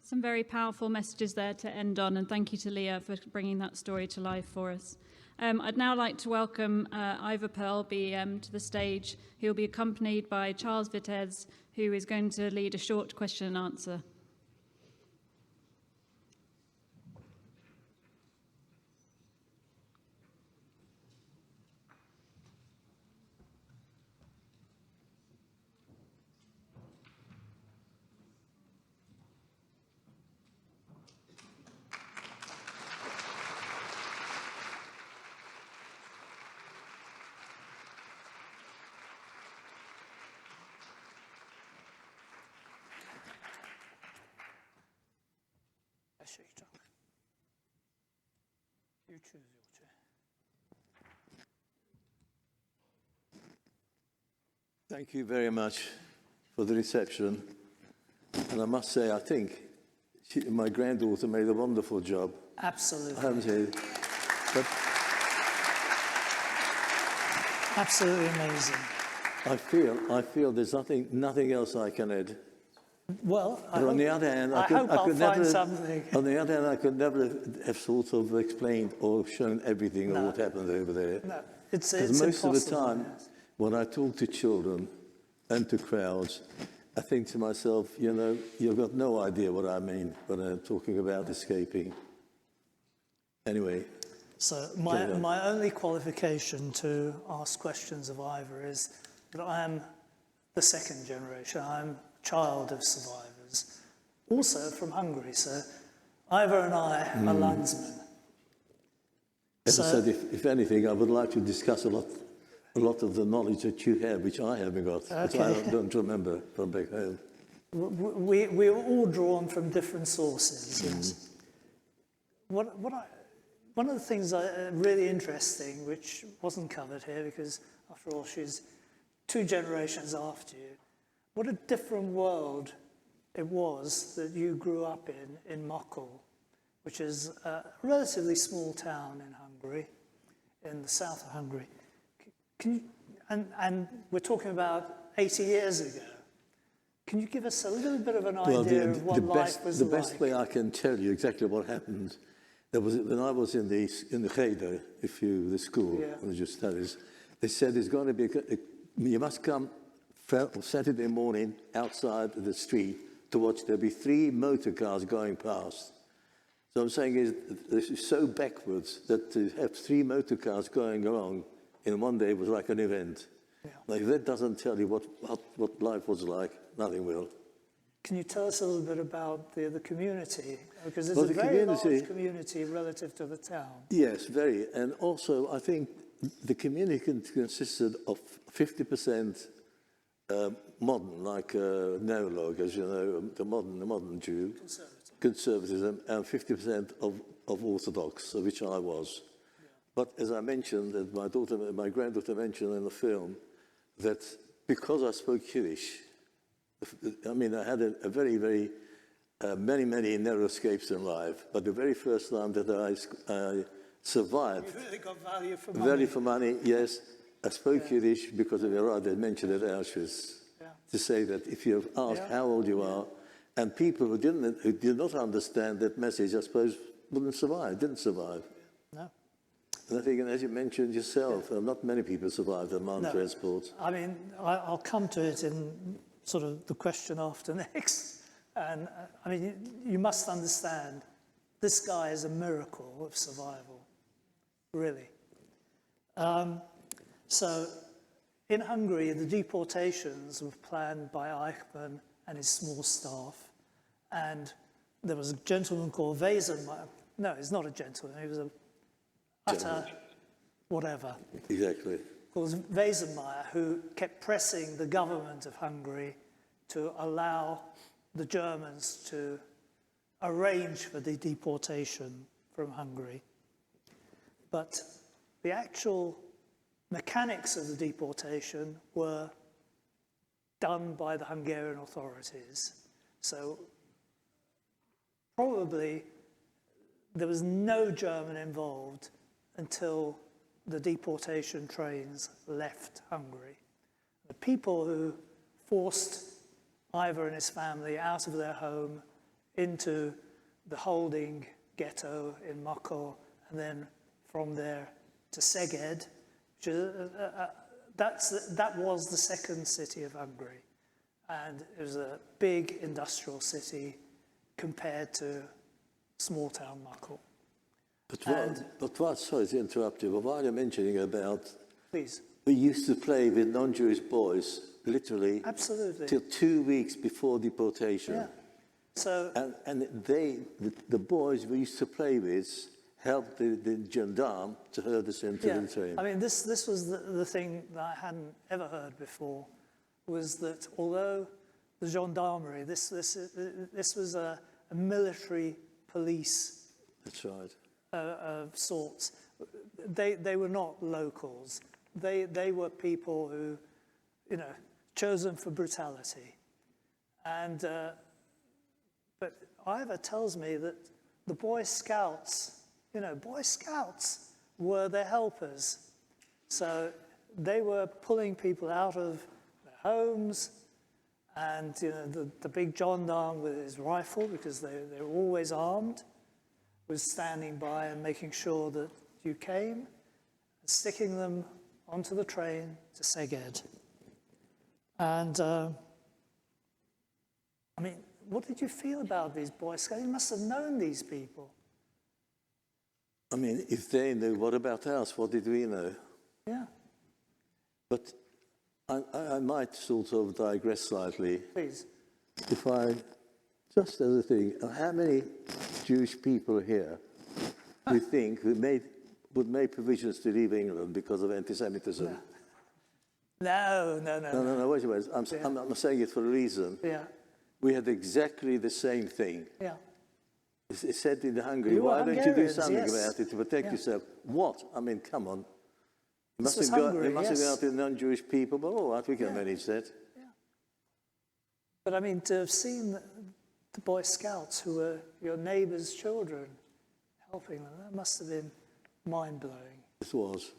Some very powerful messages there to end on, and thank you to Leah for bringing that story to life for us. I'd now like to welcome Ivor Perl, BEM, to the stage. He'll be accompanied by Charles Vitez, who is going to lead a short question and answer. You choose your chair. Thank you very much for the reception. And I must say, I think my granddaughter made a wonderful job. Absolutely. I haven't said, but Absolutely amazing. I feel there's nothing else I can add. Well, But on the other hand, I hope I'll could find never, something. on the other hand, I could never have sort of explained or shown everything of what happened over there. No, it's Because most impossible. of the time, Yes. when I talk to children and to crowds, I think to myself, you know, you've got no idea what I mean when I'm talking about escaping. Anyway. So my only qualification to ask questions of Ivor is that I am the second generation. I'm a child of survivors, also from Hungary. So Ivor and I are landsmen. As I said, if anything, I would like to discuss a lot of the knowledge that you have, which I haven't got, which I don't remember from back home. We're all drawn from different sources. Yes. One of the things really interesting, which wasn't covered here, because after all, she's 2 generations after you. What a different world it was that you grew up in Mokol, which is a relatively small town in Hungary, in the south of Hungary. and we're talking about 80 years ago. Can you give us a little bit of an Well, idea of what life was the like? best way I can tell you exactly what happened, there was when I was in the Cheder, the school, Yeah. religious studies, they said there's going to be you must come Saturday morning outside the street to watch. There'll be 3 motor cars going past. So I'm saying is this is so backwards that to have 3 motor cars going along in one day was like an event. Yeah. Like if that doesn't tell you what life was like, nothing will. Can you tell us a little bit about the community? Because it's Well, a the very large community- community relative to the town. Yes, very. And also, I think the community consisted of 50% modern, like neolog, as you know, the modern Jew, conservatism, and 50% of Orthodox, which I was. Yeah. But as I mentioned, as my granddaughter mentioned in the film, that because I spoke Yiddish, I mean, I had a very, very, many narrow escapes in life. But the very first time that I survived, You really got value for money. value for money, yes, I spoke Yiddish because of your they mentioned at Auschwitz, to say that if you ask how old you are, and people who did not understand that message, I suppose, didn't survive. No. And I think, as you mentioned yourself, not many people survived the mine transport. I mean, I'll come to it in sort of the question after next. And I mean, you must understand, this guy is a miracle of survival, really. So in Hungary, the deportations were planned by Eichmann and his small staff. And there was a gentleman called Wesenmeyer. No, he's not a gentleman. He was a utter whatever. Exactly. Called Wesenmeyer, who kept pressing the government of Hungary to allow the Germans to arrange for the deportation from Hungary. But the actual mechanics of the deportation were done by the Hungarian authorities. So probably there was no German involved until the deportation trains left Hungary. The people who forced Ivor and his family out of their home into the holding ghetto in Mokor, and then from there to Szeged, which is, that was the second city of Hungary. And it was a big industrial city compared to small town Mokor. But sorry to interrupt you, but while you're mentioning about, Please. we used to play with non-Jewish boys, literally, Absolutely. till 2 weeks before deportation. Yeah. So, And the boys we used to play with helped the gendarme to herd us into the train. I mean, this was the thing that I hadn't ever heard before, was that although the gendarmerie, this was a military police That's right. of sorts. They were not locals. They were people who, chosen for brutality. And but Ivor tells me that the Boy Scouts, Boy Scouts were their helpers. So they were pulling people out of their homes, and the big gendarme with his rifle, because they were always armed, was standing by and making sure that you came, and sticking them onto the train to Szeged. And I mean, what did you feel about these Boy Scouts? You must have known these people. I mean, if they knew, what about us? What did we know? Yeah, But I might sort of digress slightly. please. If I, just as a thing, how many Jewish people here do you think would make provisions to leave England because of anti-Semitism? No. No, wait a minute. I'm saying it for a reason. Yeah, We had exactly the same thing. yeah. It's said in Hungary, You were why don't you do Hungarians, something yes. about it to protect Yeah. yourself? What? I mean, come on. This was Hungary, It must have yes. gone out to non-Jewish people, but all right, we can Yeah. manage that. But I mean, to have seen the Boy Scouts who were your neighbours' children helping them, that must have been mind-blowing. It was.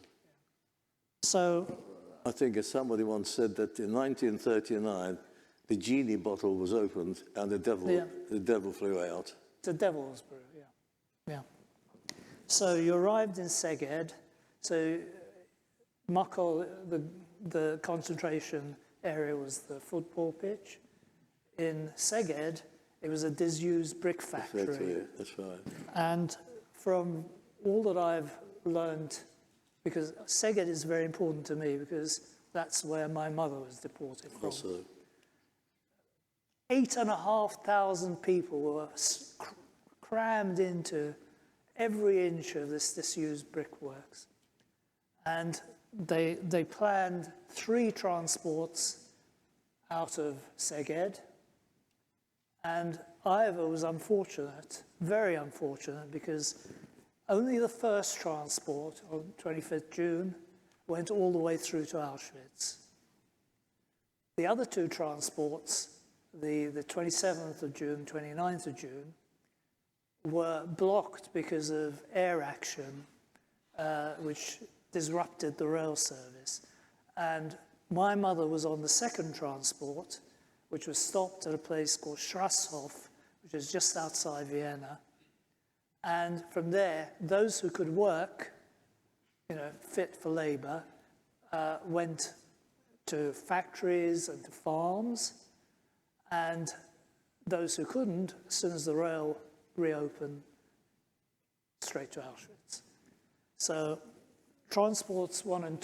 So I think somebody once said that in 1939, the genie bottle was opened and the devil flew out. It's a devil's brew, yeah. So you arrived in Szeged. So Makol, the concentration area, was the football pitch. In Szeged, it was a disused brick factory. That's right. And from all that I've learned, because Szeged is very important to me because that's where my mother was deported from. Also, 8,500 people were crammed into every inch of this disused brickworks. And they planned 3 transports out of Szeged. And Ivor was unfortunate, very unfortunate, because only the first transport on 25th June went all the way through to Auschwitz. The other 2 transports, the 27th of June, 29th of June, were blocked because of air action, which disrupted the rail service. And my mother was on the second transport, which was stopped at a place called Strasshof, which is just outside Vienna. And from there, those who could work, fit for labor, went to factories and to farms. And those who couldn't, as soon as the rail reopened, straight to Auschwitz. So transport 1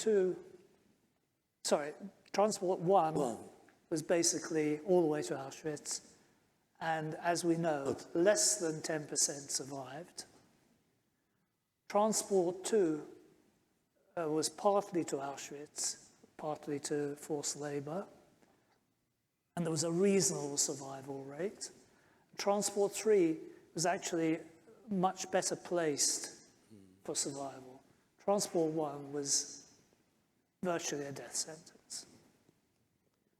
was basically all the way to Auschwitz. And as we know, less than 10% survived. Transport 2 was partly to Auschwitz, partly to forced labor. And there was a reasonable survival rate. Transport 3 was actually much better placed for survival. Transport 1 was virtually a death sentence.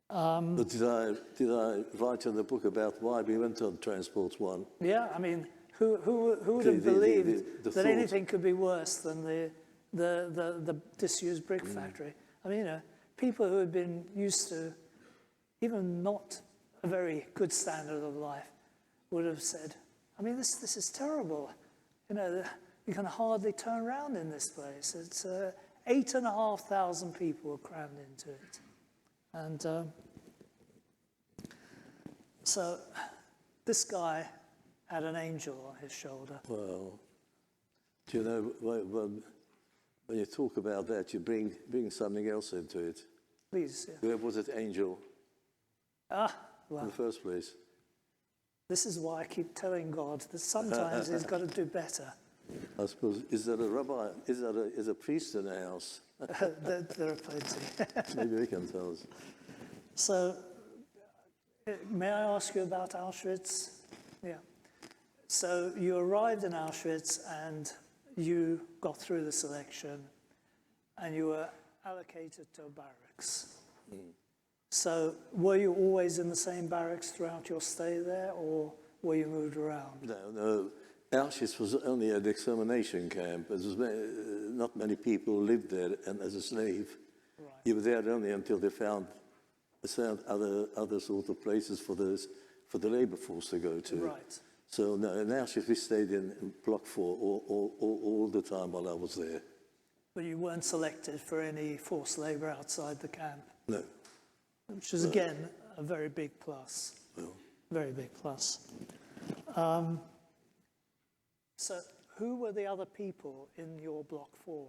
But did I write in the book about why we went on Transport 1? Yeah, I mean, who would have believed that anything could be worse than the disused brick factory? I mean, people who had been used to even not a very good standard of life would have said, I mean, this is terrible. You can hardly turn around in this place. It's 8,500 people were crammed into it. And so this guy had an angel on his shoulder. Well, do you know, when you talk about that, you bring something else into it. Please. Yeah. Where was that angel in Well, the first place? this is why I keep telling God that sometimes he's got to do better. I suppose, is there a rabbi, is a priest in the house? There are plenty. Maybe he can tell us. So, may I ask you about Auschwitz? Yeah. So you arrived in Auschwitz and you got through the selection and you were allocated to a barracks. So were you always in the same barracks throughout your stay there, or were you moved around? No. Auschwitz was only an extermination camp. There was not many people lived there, and as a slave, you were there only until they found other sort of places for the labor force to go to. Right. So no, in Auschwitz we stayed in Block 4 all the time while I was there. But you weren't selected for any forced labor outside the camp? No. Which is, again, a very big plus. Well. Very big plus. So who were the other people in your Block 4?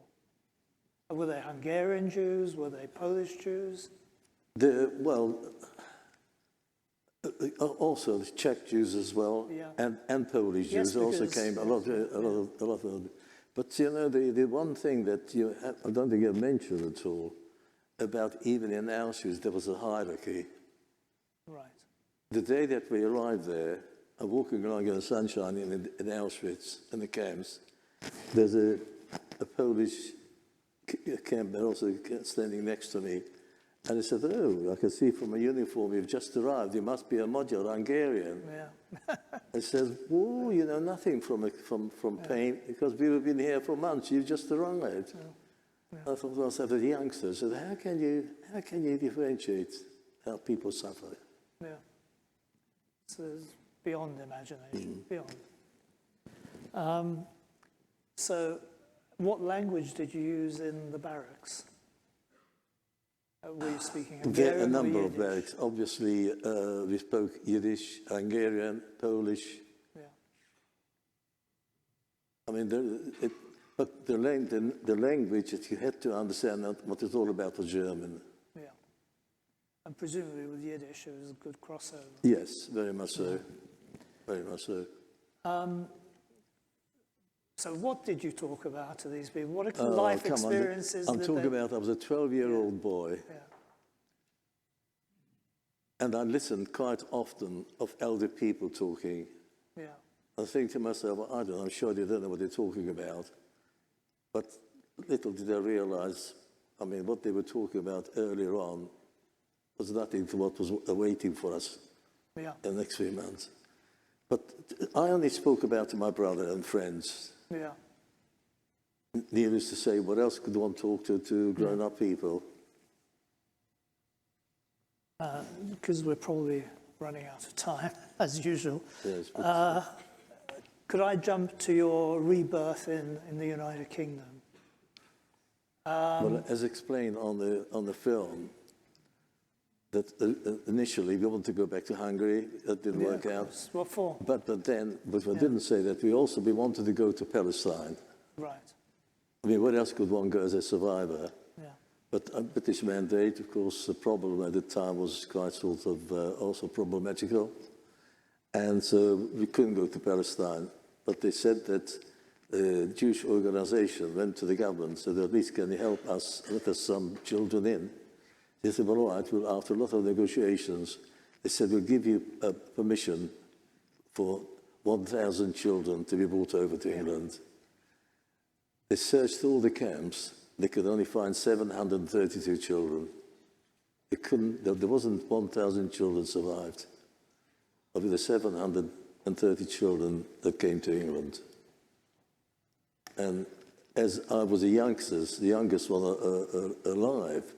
Were they Hungarian Jews? Were they Polish Jews? Also the Czech Jews as well, Yeah. and Polish Jews also came. A lot of them. But the one thing that I don't think you mentioned at all about even in Auschwitz there was a hierarchy. Right. The day that we arrived there, I'm walking along in the sunshine in Auschwitz in the camps. There's a Polish camp there also standing next to me. And I said, oh, I can see from a uniform you've just arrived. You must be a modular Hungarian. Yeah. I said, oh, you know nothing from pain because we've been here for months. You've just arrived. I thought to myself, as a youngster, I said, how can you differentiate how people suffer? Yeah. So it's beyond imagination, beyond. So what language did you use in the barracks? Were you speaking Hungarian? A number or of barracks. Obviously, we spoke Yiddish, Hungarian, Polish. Yeah. I mean, but the language that you had to understand what it's all about was German. Yeah. And presumably with Yiddish, it was a good crossover. Yes, very much so. Very much so. So what did you talk about to these people? What life experiences I'm did talking they... about, I was a 12-year-old boy. Yeah. And I listened quite often of elder people talking. Yeah. I think to myself, well, I don't know, I'm sure they don't know what they're talking about. But little did I realize, I mean, what they were talking about earlier on was nothing to what was awaiting for us in the next few months. But I only spoke about to my brother and friends. Yeah. Needless to say, what else could one talk to grown-up people? Because we're probably running out of time, as usual. Yes, could I jump to your rebirth in the United Kingdom? Well, as explained on the film, that initially we wanted to go back to Hungary. That didn't work out. What for? But I didn't say that. We wanted to go to Palestine. Right. I mean, where else could one go as a survivor? Yeah. But a British mandate, of course, the problem at the time was quite sort of also problematical. And so we couldn't go to Palestine. But they said that the Jewish organization went to the government, so that at least can you help us, let us some children in. They said, well, all right, well, after a lot of negotiations, they said, we'll give you permission for 1,000 children to be brought over to England. They searched all the camps. They could only find 732 children. There wasn't 1,000 children survived of the 730 children that came to England. And as I was the youngest one alive,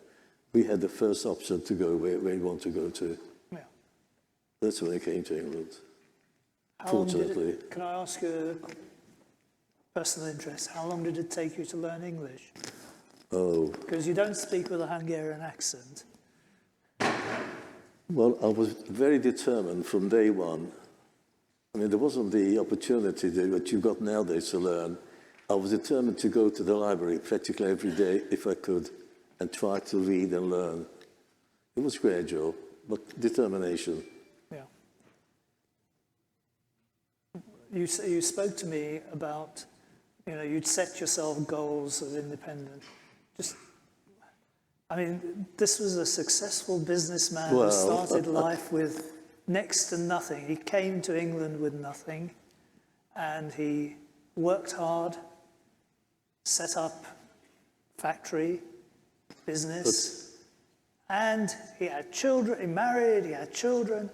we had the first option to go where we want to go to. Yeah. That's when I came to England, fortunately. Can I ask you a personal interest? How long did it take you to learn English? Oh. Because you don't speak with a Hungarian accent. Well, I was very determined from day one. I mean, there wasn't the opportunity that you got nowadays to learn. I was determined to go to the library practically every day if I could and try to read and learn. It was gradual, but determination. Yeah. You spoke to me about, you'd set yourself goals of independence. This was a successful businessman who started life with next to nothing. He came to England with nothing, and he worked hard, set up factory, business, and he had children, he married, he had children.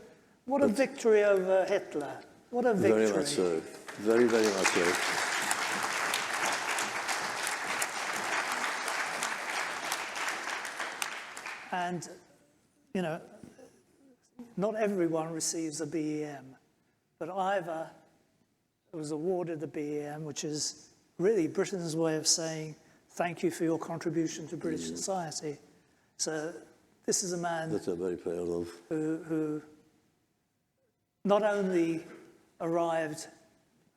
What a victory over Hitler. What a victory. Very much so. Very, very much so. And, not everyone receives a BEM, but Ivor was awarded the BEM, which is really Britain's way of saying, thank you for your contribution to British society. So this is a man that I'm very proud of. Who not only arrived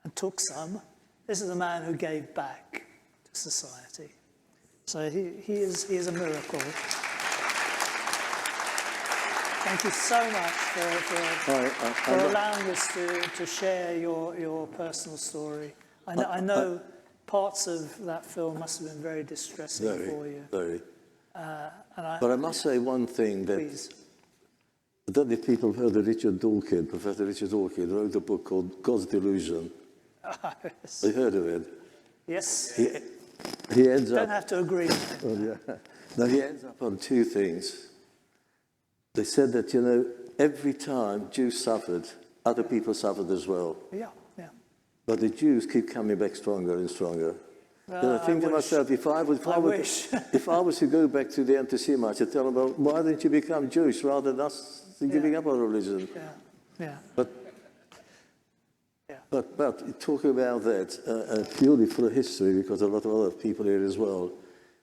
and took some, this is a man who gave back to society. So he is a miracle. Thank you so much for allowing us to share your personal story. I know parts of that film must have been very distressing for you. Very. But I must say one thing that please. I don't know if people have heard of Richard Dawkins. Professor Richard Dawkins wrote a book called God's Delusion. Yes. Have you heard of it? Yes. He ends Don't up. have to agree. No, he ends up on two things. They said that, every time Jews suffered, other people suffered as well. Yeah. But the Jews keep coming back stronger and stronger. Think to myself, if I was to go back to the anti-Semites, I'd tell them, well, why didn't you become Jewish rather than us giving up our religion? Yeah. But talking about that, purely for the history, because a lot of other people here as well,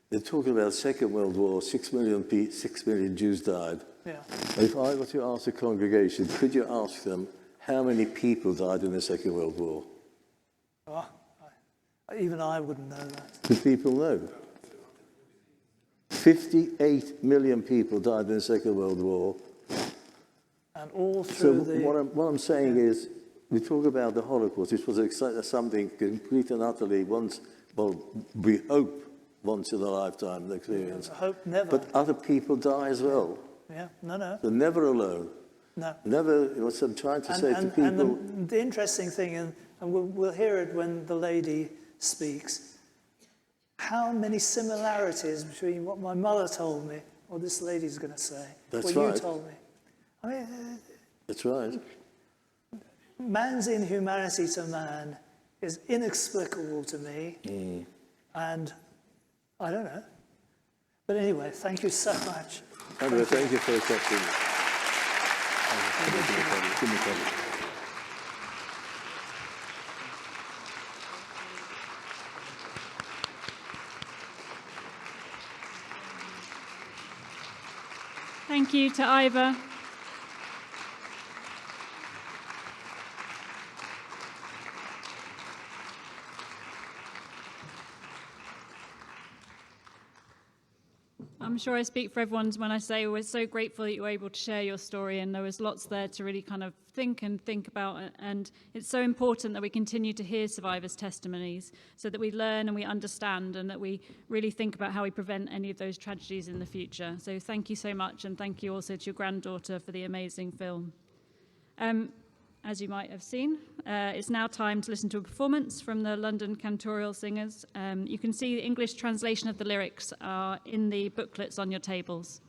they're talking about the Second World War, 6 million Jews died. Yeah. If I were to ask the congregation, could you ask them how many people died in the Second World War? Oh, even I wouldn't know that. Do people know? 58 million people died in the Second World War. And all through what I'm saying is, we talk about the Holocaust. This was something complete and utterly we hope once in a lifetime experience. I hope never. But other people die as well. Yeah, no. They're never alone. No. Never, what I'm trying to say to people. And the interesting thing, and we'll hear it when the lady speaks, how many similarities between what my mother told me, or this lady's going to say, That's what right. you told me. I mean, That's right. Man's inhumanity to man is inexplicable to me, and I don't know. But anyway, thank you so much. Andrew, thank you for accepting. Give me credit. Thank you to Ivor. I'm sure I speak for everyone when I say we're so grateful that you were able to share your story, and there was lots there to really kind of think about, and it's so important that we continue to hear survivors' testimonies so that we learn and we understand and that we really think about how we prevent any of those tragedies in the future. So thank you so much, and thank you also to your granddaughter for the amazing film. As you might have seen, it's now time to listen to a performance from the London Cantorial Singers. You can see the English translation of the lyrics are in the booklets on your tables.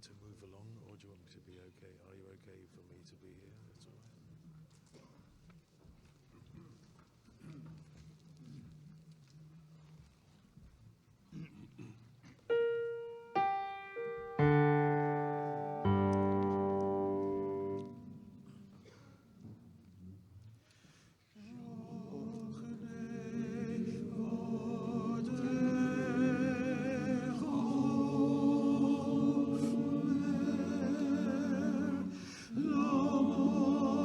To move along, or do you want me to be okay? Are you okay for me to be here? That's all right. Lord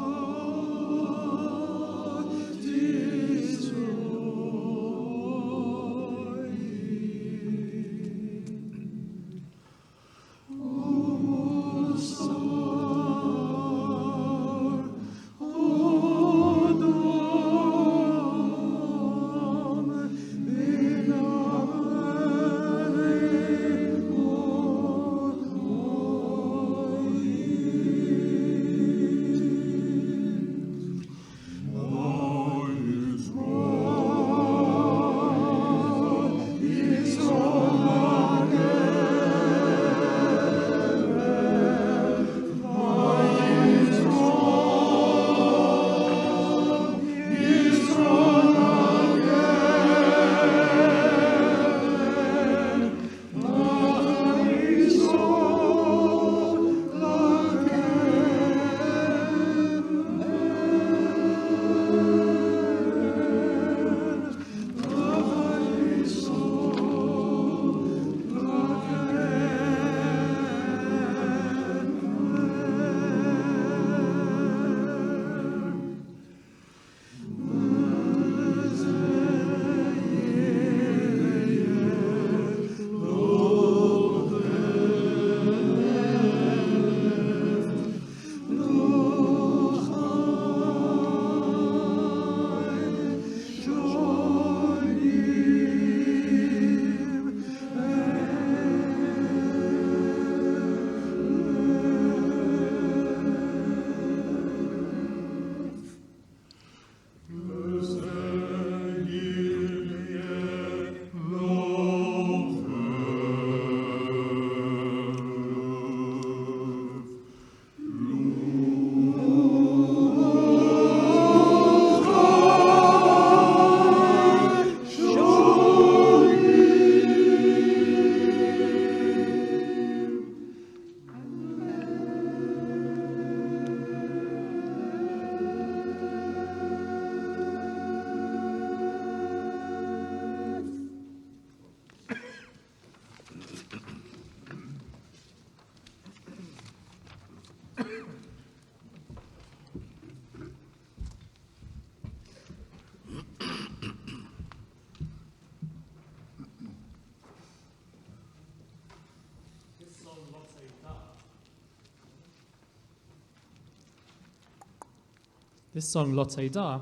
This song, Lotte Da,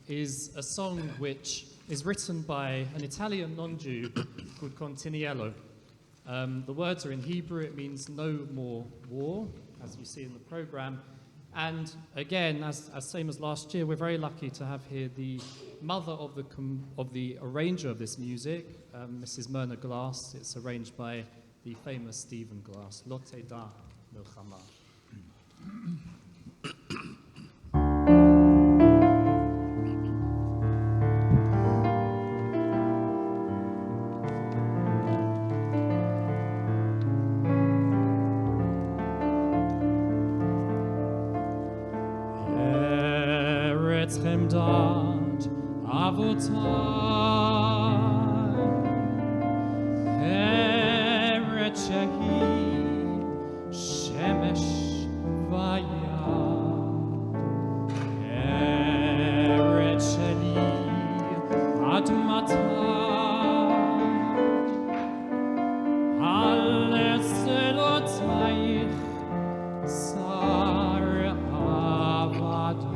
is a song which is written by an Italian non-Jew called Continiello. The words are in Hebrew. It means no more war, as you see in the program. And again, as same as last year, we're very lucky to have here the mother of the arranger of this music, Mrs. Myrna Glass. It's arranged by the famous Stephen Glass. Lotte Da Milchama. Chemdad avotai Eretz shehi shemesh vayad Eretz sheli admatai Al selotayich sar avada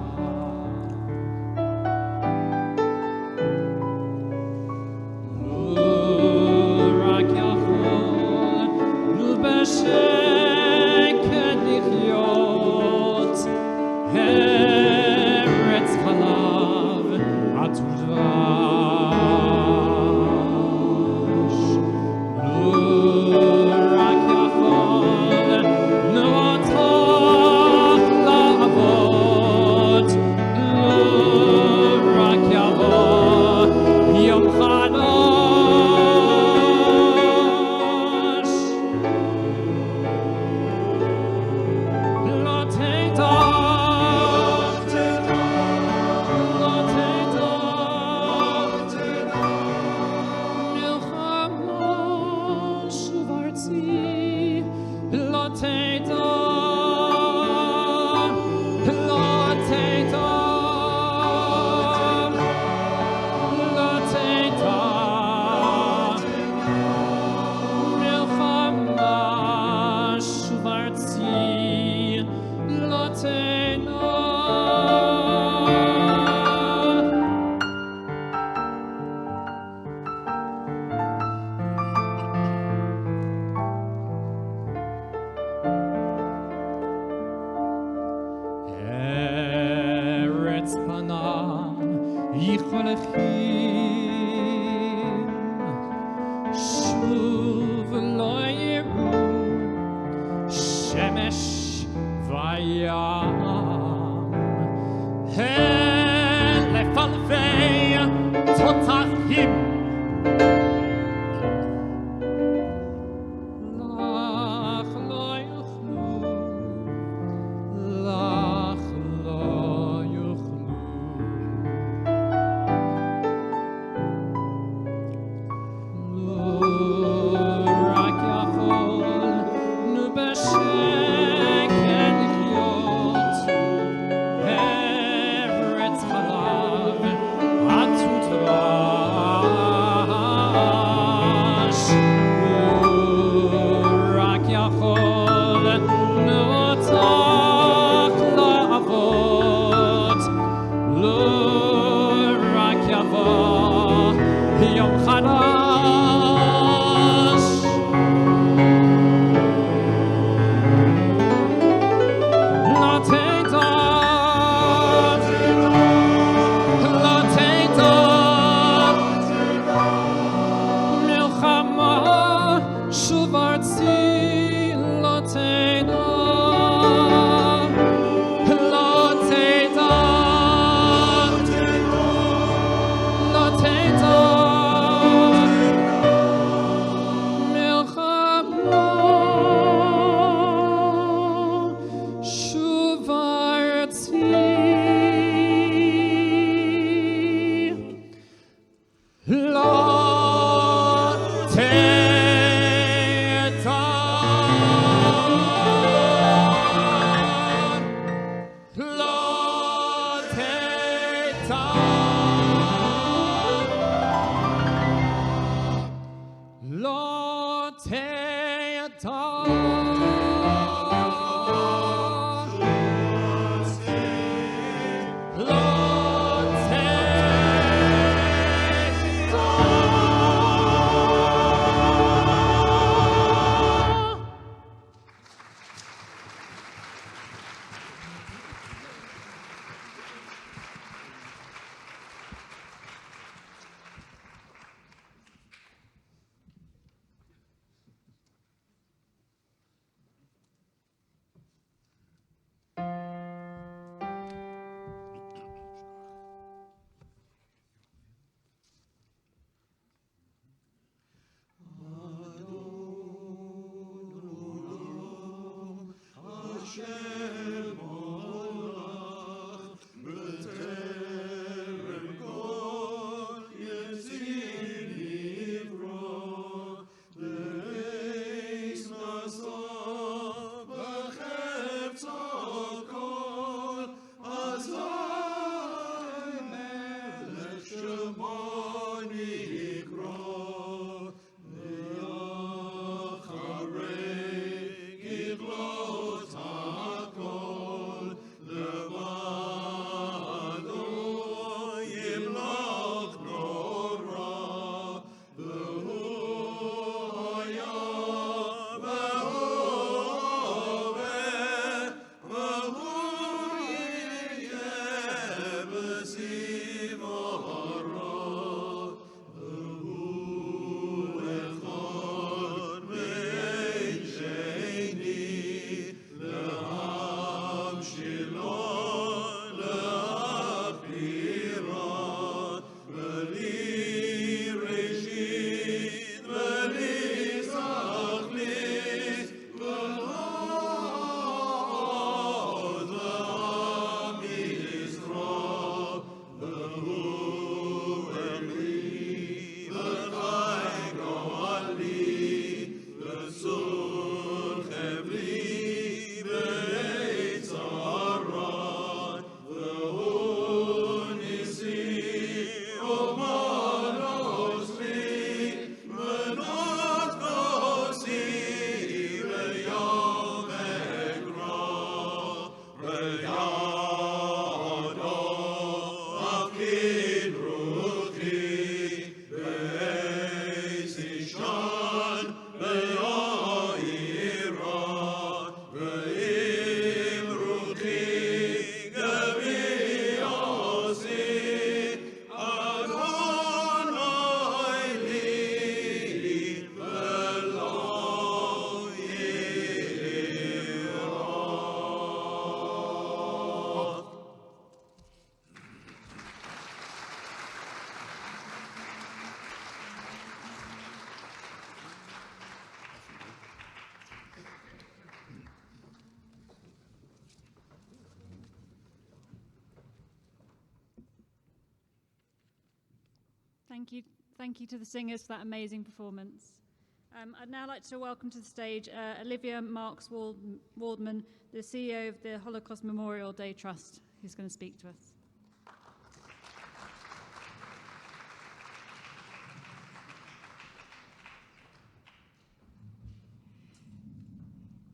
Thank you to the singers for that amazing performance. I'd now like to welcome to the stage Olivia Marks Waldman, the CEO of the Holocaust Memorial Day Trust, who's going to speak to us.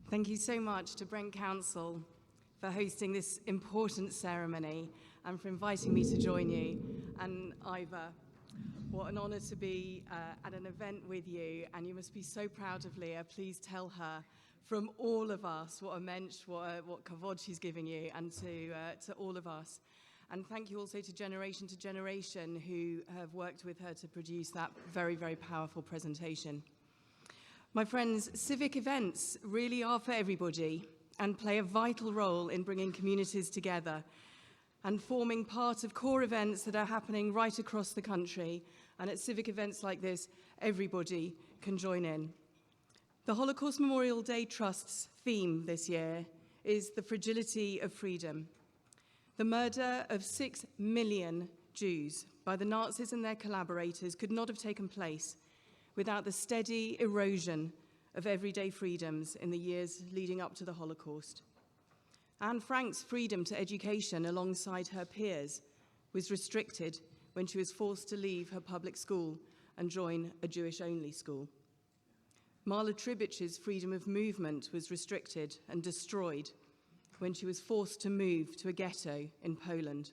Thank you so much to Brent Council for hosting this important ceremony and for inviting me to join you. And Ivor, what an honour to be at an event with you, and you must be so proud of Leah. Please tell her from all of us what a mensch, what kavod she's giving you, and to all of us. And thank you also to Generation who have worked with her to produce that very, very powerful presentation. My friends, civic events really are for everybody and play a vital role in bringing communities together and forming part of core events that are happening right across the country. And at civic events like this, everybody can join in. The Holocaust Memorial Day Trust's theme this year is the fragility of freedom. The murder of 6 million Jews by the Nazis and their collaborators could not have taken place without the steady erosion of everyday freedoms in the years leading up to the Holocaust. Anne Frank's freedom to education alongside her peers was restricted when she was forced to leave her public school and join a Jewish-only school. Marla Tribich's freedom of movement was restricted and destroyed when she was forced to move to a ghetto in Poland.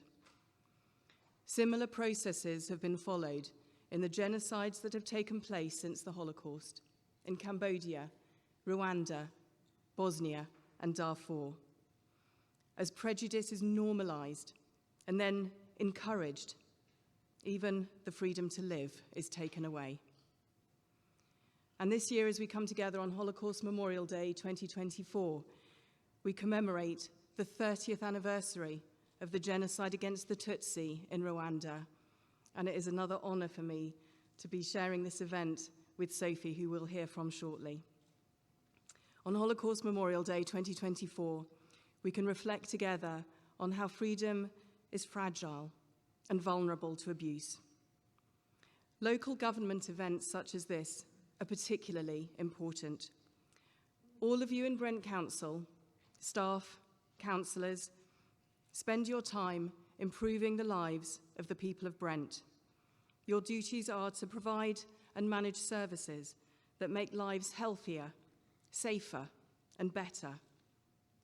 Similar processes have been followed in the genocides that have taken place since the Holocaust in Cambodia, Rwanda, Bosnia, and Darfur. As prejudice is normalized and then encouraged, even the freedom to live is taken away. And this year, as we come together on Holocaust Memorial Day 2024, we commemorate the 30th anniversary of the genocide against the Tutsi in Rwanda. And it is another honor for me to be sharing this event with Sophie, who we'll hear from shortly. On Holocaust Memorial Day 2024, we can reflect together on how freedom is fragile and vulnerable to abuse. Local government events such as this are particularly important. All of you in Brent Council, staff, councillors, spend your time improving the lives of the people of Brent. Your duties are to provide and manage services that make lives healthier, safer, and better.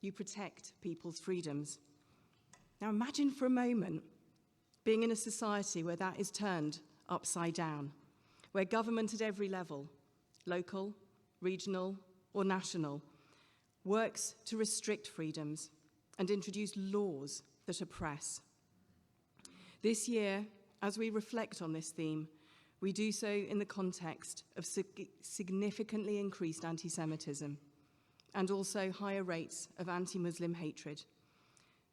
You protect people's freedoms. Now imagine for a moment being in a society where that is turned upside down, where government at every level, local, regional, or national, works to restrict freedoms and introduce laws that oppress. This year, as we reflect on this theme, we do so in the context of significantly increased anti-Semitism and also higher rates of anti-Muslim hatred.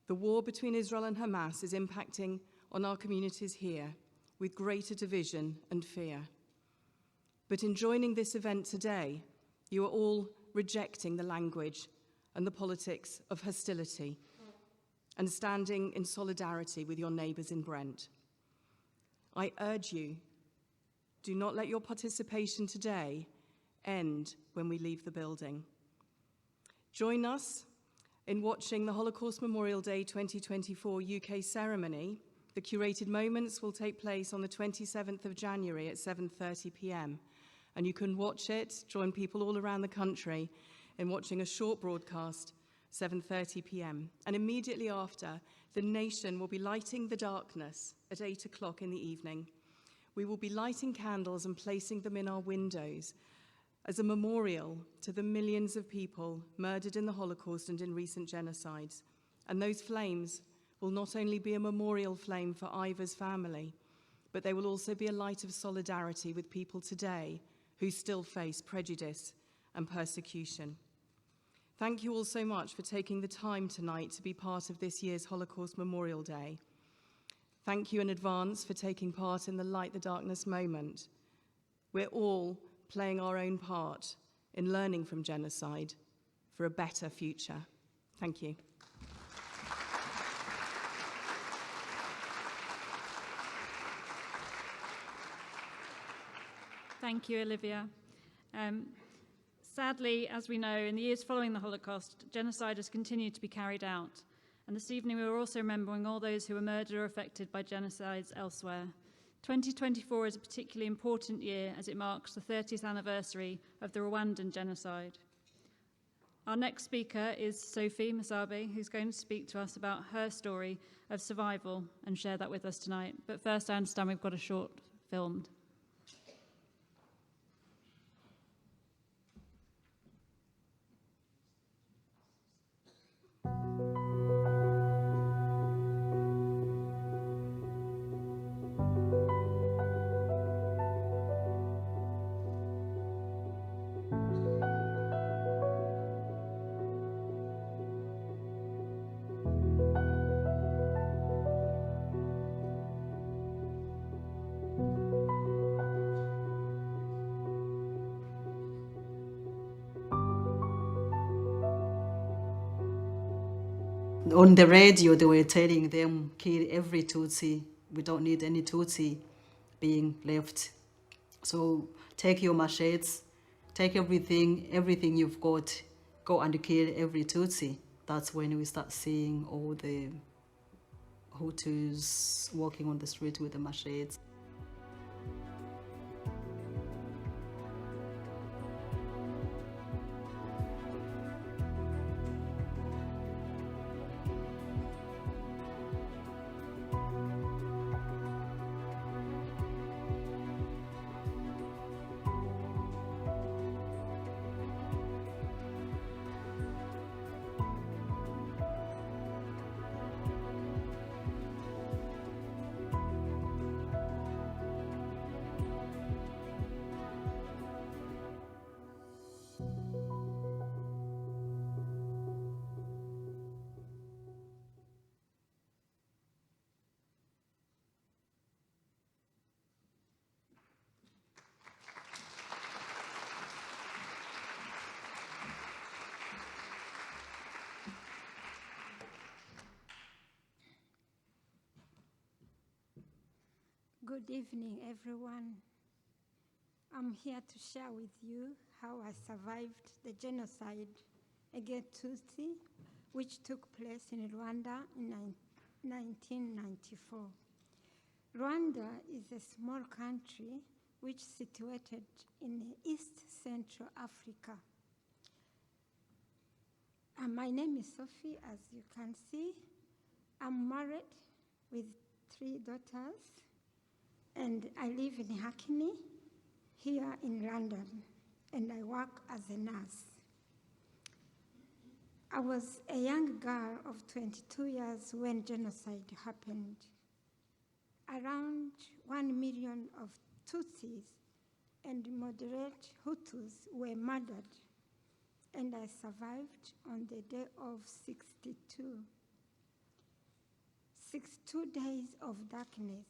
The war between Israel and Hamas is impacting on our communities here with greater division and fear. But in joining this event today, you are all rejecting the language and the politics of hostility and standing in solidarity with your neighbours in Brent. I urge you, do not let your participation today end when we leave the building. Join us in watching the Holocaust Memorial Day 2024 UK ceremony. The curated moments will take place on the 27th of January at 7:30 p.m. And you can watch it, join people all around the country in watching a short broadcast, 7:30 p.m. And immediately after, the nation will be lighting the darkness at 8 o'clock in the evening. We will be lighting candles and placing them in our windows as a memorial to the millions of people murdered in the Holocaust and in recent genocides. And those flames will not only be a memorial flame for Ivor's family, but they will also be a light of solidarity with people today who still face prejudice and persecution. Thank you all so much for taking the time tonight to be part of this year's Holocaust Memorial Day. Thank you in advance for taking part in the Light the Darkness moment. We're all playing our own part in learning from genocide for a better future. Thank you. Thank you, Olivia. Sadly, as we know, in the years following the Holocaust, genocide has continued to be carried out. And this evening we were also remembering all those who were murdered or affected by genocides elsewhere. 2024 is a particularly important year as it marks the 30th anniversary of the Rwandan genocide. Our next speaker is Sophie Masabe, who's going to speak to us about her story of survival and share that with us tonight. But first, I understand we've got a short filmed. On the radio, they were telling them, kill every Tutsi. We don't need any Tutsi being left. So take your machetes, take everything you've got, go and kill every Tutsi. That's when we start seeing all the Hutus walking on the street with the machetes. Good evening, everyone. I'm here to share with you how I survived the genocide against Tutsi, which took place in Rwanda in 1994. Rwanda is a small country which is situated in East Central Africa. My name is Sophie, as you can see. I'm married with 3 daughters, and I live in Hackney, here in London, and I work as a nurse. I was a young girl of 22 years when genocide happened. Around 1 million of Tutsis and moderate Hutus were murdered, and I survived on the day of 62. 62 days of darkness.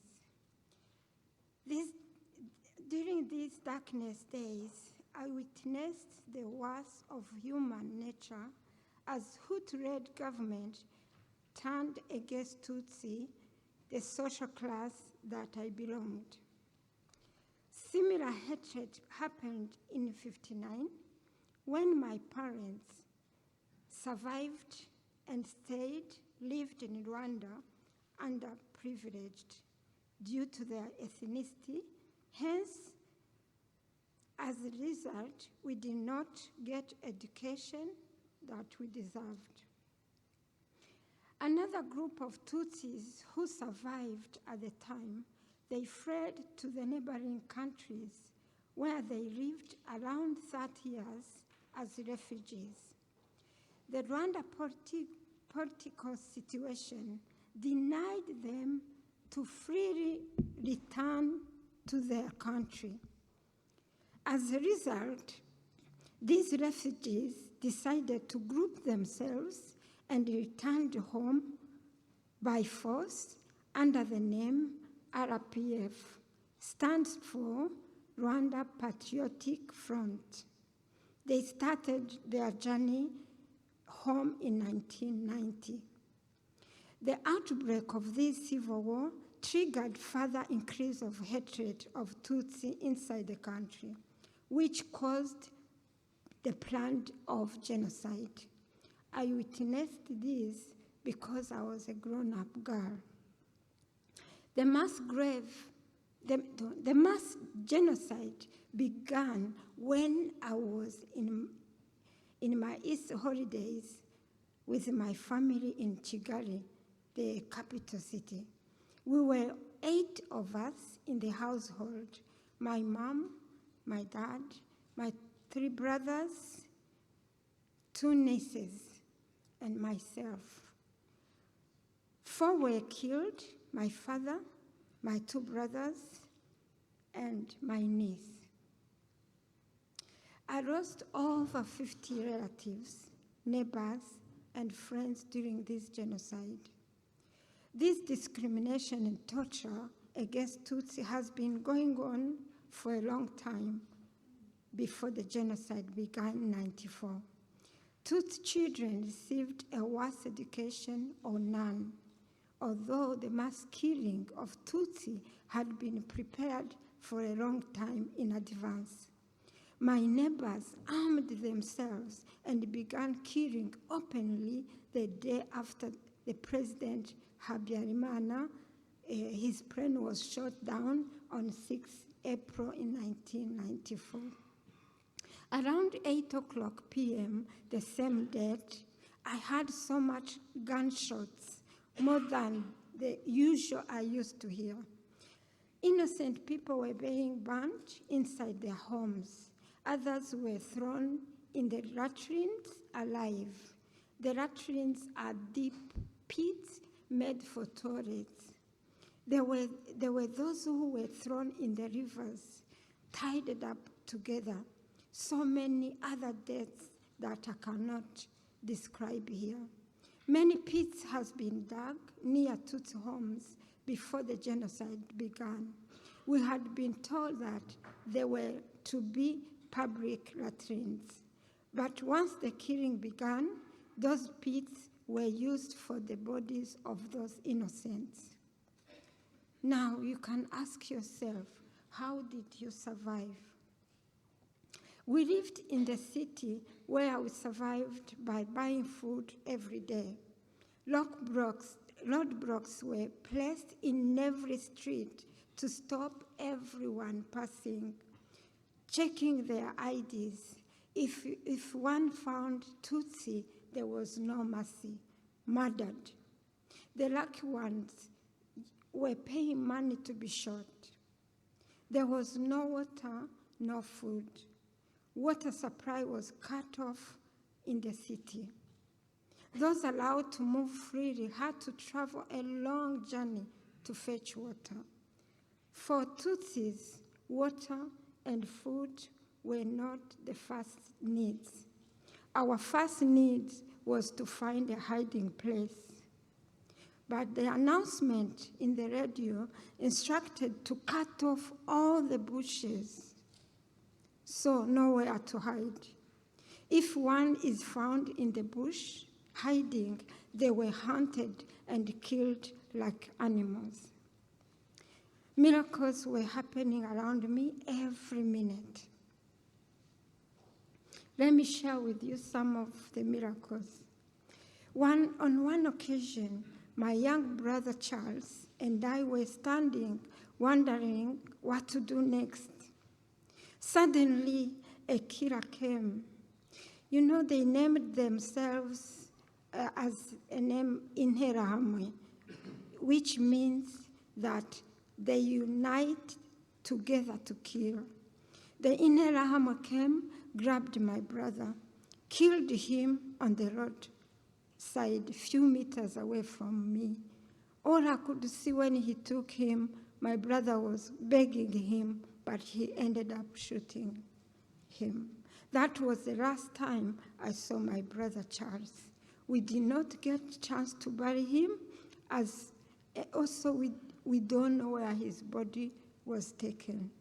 During these darkness days, I witnessed the worst of human nature as Hutu-led government turned against Tutsi, the social class that I belonged. Similar hatred happened in '59 when my parents survived and lived in Rwanda underprivileged due to their ethnicity. Hence, as a result, we did not get education that we deserved. Another group of Tutsis who survived at the time, they fled to the neighboring countries where they lived around 30 years as refugees. The Rwanda political situation denied them to freely return to their country. As a result, these refugees decided to group themselves and returned home by force under the name RPF, stands for Rwanda Patriotic Front. They started their journey home in 1990. The outbreak of this civil war triggered further increase of hatred of Tutsi inside the country, which caused the plan of genocide. I witnessed this because I was a grown-up girl. The mass genocide began when I was in my Easter holidays with my family in Kigali, the capital city. We were 8 of us in the household: my mom, my dad, my 3 brothers, 2 nieces, and myself. 4 were killed: my father, my 2 brothers, and my niece. I lost over 50 relatives, neighbors, and friends during this genocide. This discrimination and torture against Tutsi has been going on for a long time before the genocide began in 1994. Tutsi children received a worse education or none, although the mass killing of Tutsi had been prepared for a long time in advance. My neighbors armed themselves and began killing openly the day after the President Habyarimana, his plane was shot down on 6 April in 1994. Around 8:00 p.m. the same date, I heard so much gunshots, more than the usual I used to hear. Innocent people were being burnt inside their homes. Others were thrown in the latrines alive. The latrines are deep pits made for toilets. There were those who were thrown in the rivers, tied up together. So many other deaths that I cannot describe here. Many pits has been dug near Tutsi homes before the genocide began. We had been told that there were to be public latrines. But once the killing began, those pits were used for the bodies of those innocents. Now you can ask yourself, how did you survive? We lived in the city where we survived by buying food every day. Roadblocks were placed in every street to stop everyone passing, checking their IDs. If one found Tutsi, there was no mercy, murdered. The lucky ones were paying money to be shot. There was no water, no food. Water supply was cut off in the city. Those allowed to move freely had to travel a long journey to fetch water. For Tutsis, water and food were not the first needs. Our first need was to find a hiding place. But the announcement in the radio instructed to cut off all the bushes, so nowhere to hide. If one is found in the bush hiding, they were hunted and killed like animals. Miracles were happening around me every minute. Let me share with you some of the miracles. On one occasion, my young brother Charles and I were standing, wondering what to do next. Suddenly, a killer came. You know, they named themselves as a name Interahamwe, which means that they unite together to kill. The Interahamwe came, grabbed my brother, killed him on the roadside, a few meters away from me. All I could see when he took him, my brother was begging him, but he ended up shooting him. That was the last time I saw my brother Charles. We did not get a chance to bury him, as also we don't know where his body was taken.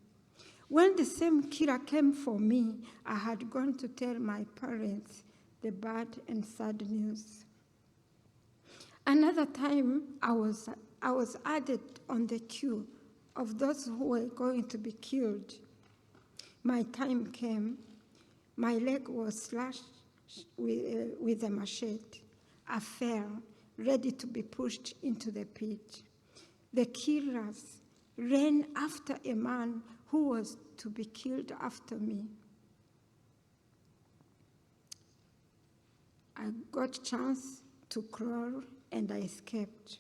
When the same killer came for me, I had gone to tell my parents the bad and sad news. Another time, I was I was added on the queue of those who were going to be killed. My time came. My leg was slashed with a machete. I fell, ready to be pushed into the pit. The killers ran after a man who was to be killed after me. I got a chance to crawl and I escaped.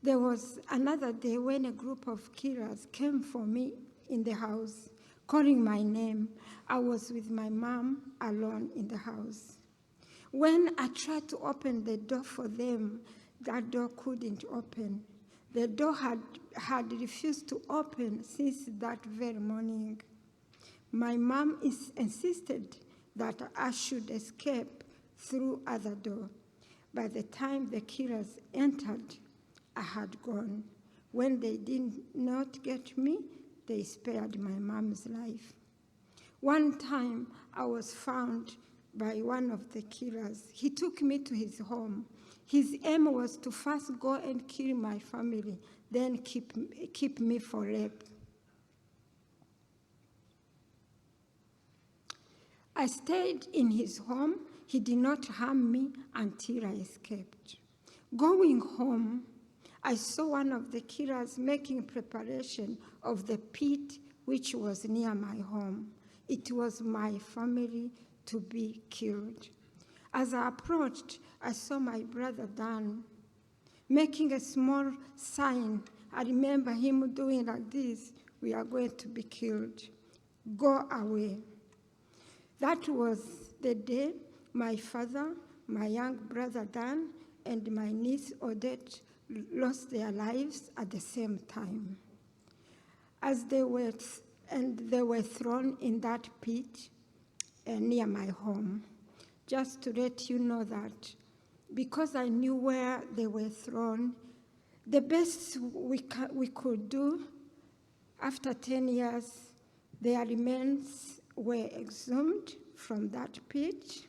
There was another day when a group of killers came for me in the house, calling my name. I was with my mom alone in the house. When I tried to open the door for them, that door couldn't open. The door had refused to open since that very morning. My mom insisted that I should escape through other door. By the time the killers entered, I had gone. When they did not get me, they spared my mom's life. One time, I was found by one of the killers. He took me to his home. His aim was to first go and kill my family, then keep me for rape. I stayed in his home. He did not harm me until I escaped. Going home, I saw one of the killers making preparation of the pit which was near my home. It was my family to be killed. As I approached, I saw my brother Dan making a small sign. I remember him doing like this: "We are going to be killed. Go away." That was the day my father, my young brother Dan, and my niece Odette lost their lives at the same time. As they were thrown in that pit near my home. Just to let you know that because I knew where they were thrown, the best we could do, after 10 years, their remains were exhumed from that pit.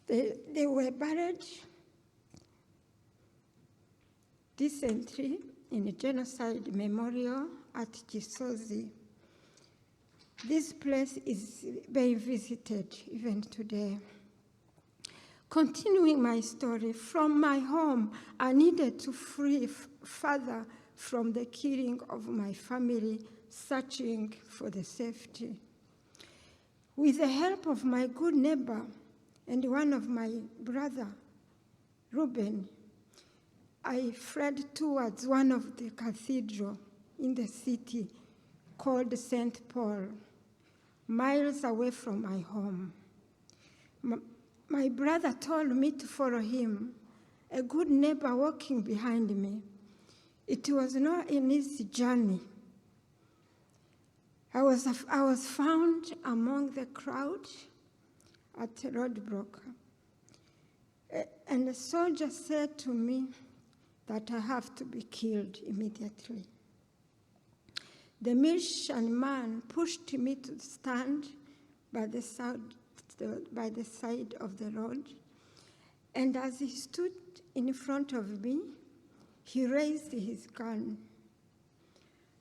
They were buried decently in a genocide memorial at Gisozi. This place is being visited even today. Continuing my story, from my home, I needed to flee further from the killing of my family, searching for the safety. With the help of my good neighbor and one of my brother, Reuben, I fled towards one of the cathedrals in the city called St. Paul, miles away from my home. My brother told me to follow him, a good neighbor walking behind me. It was not an easy journey. I was found among the crowd at a roadblock, and the soldier said to me that I have to be killed immediately. The Militian man pushed me to stand by the side of the road, and as he stood in front of me, he raised his gun.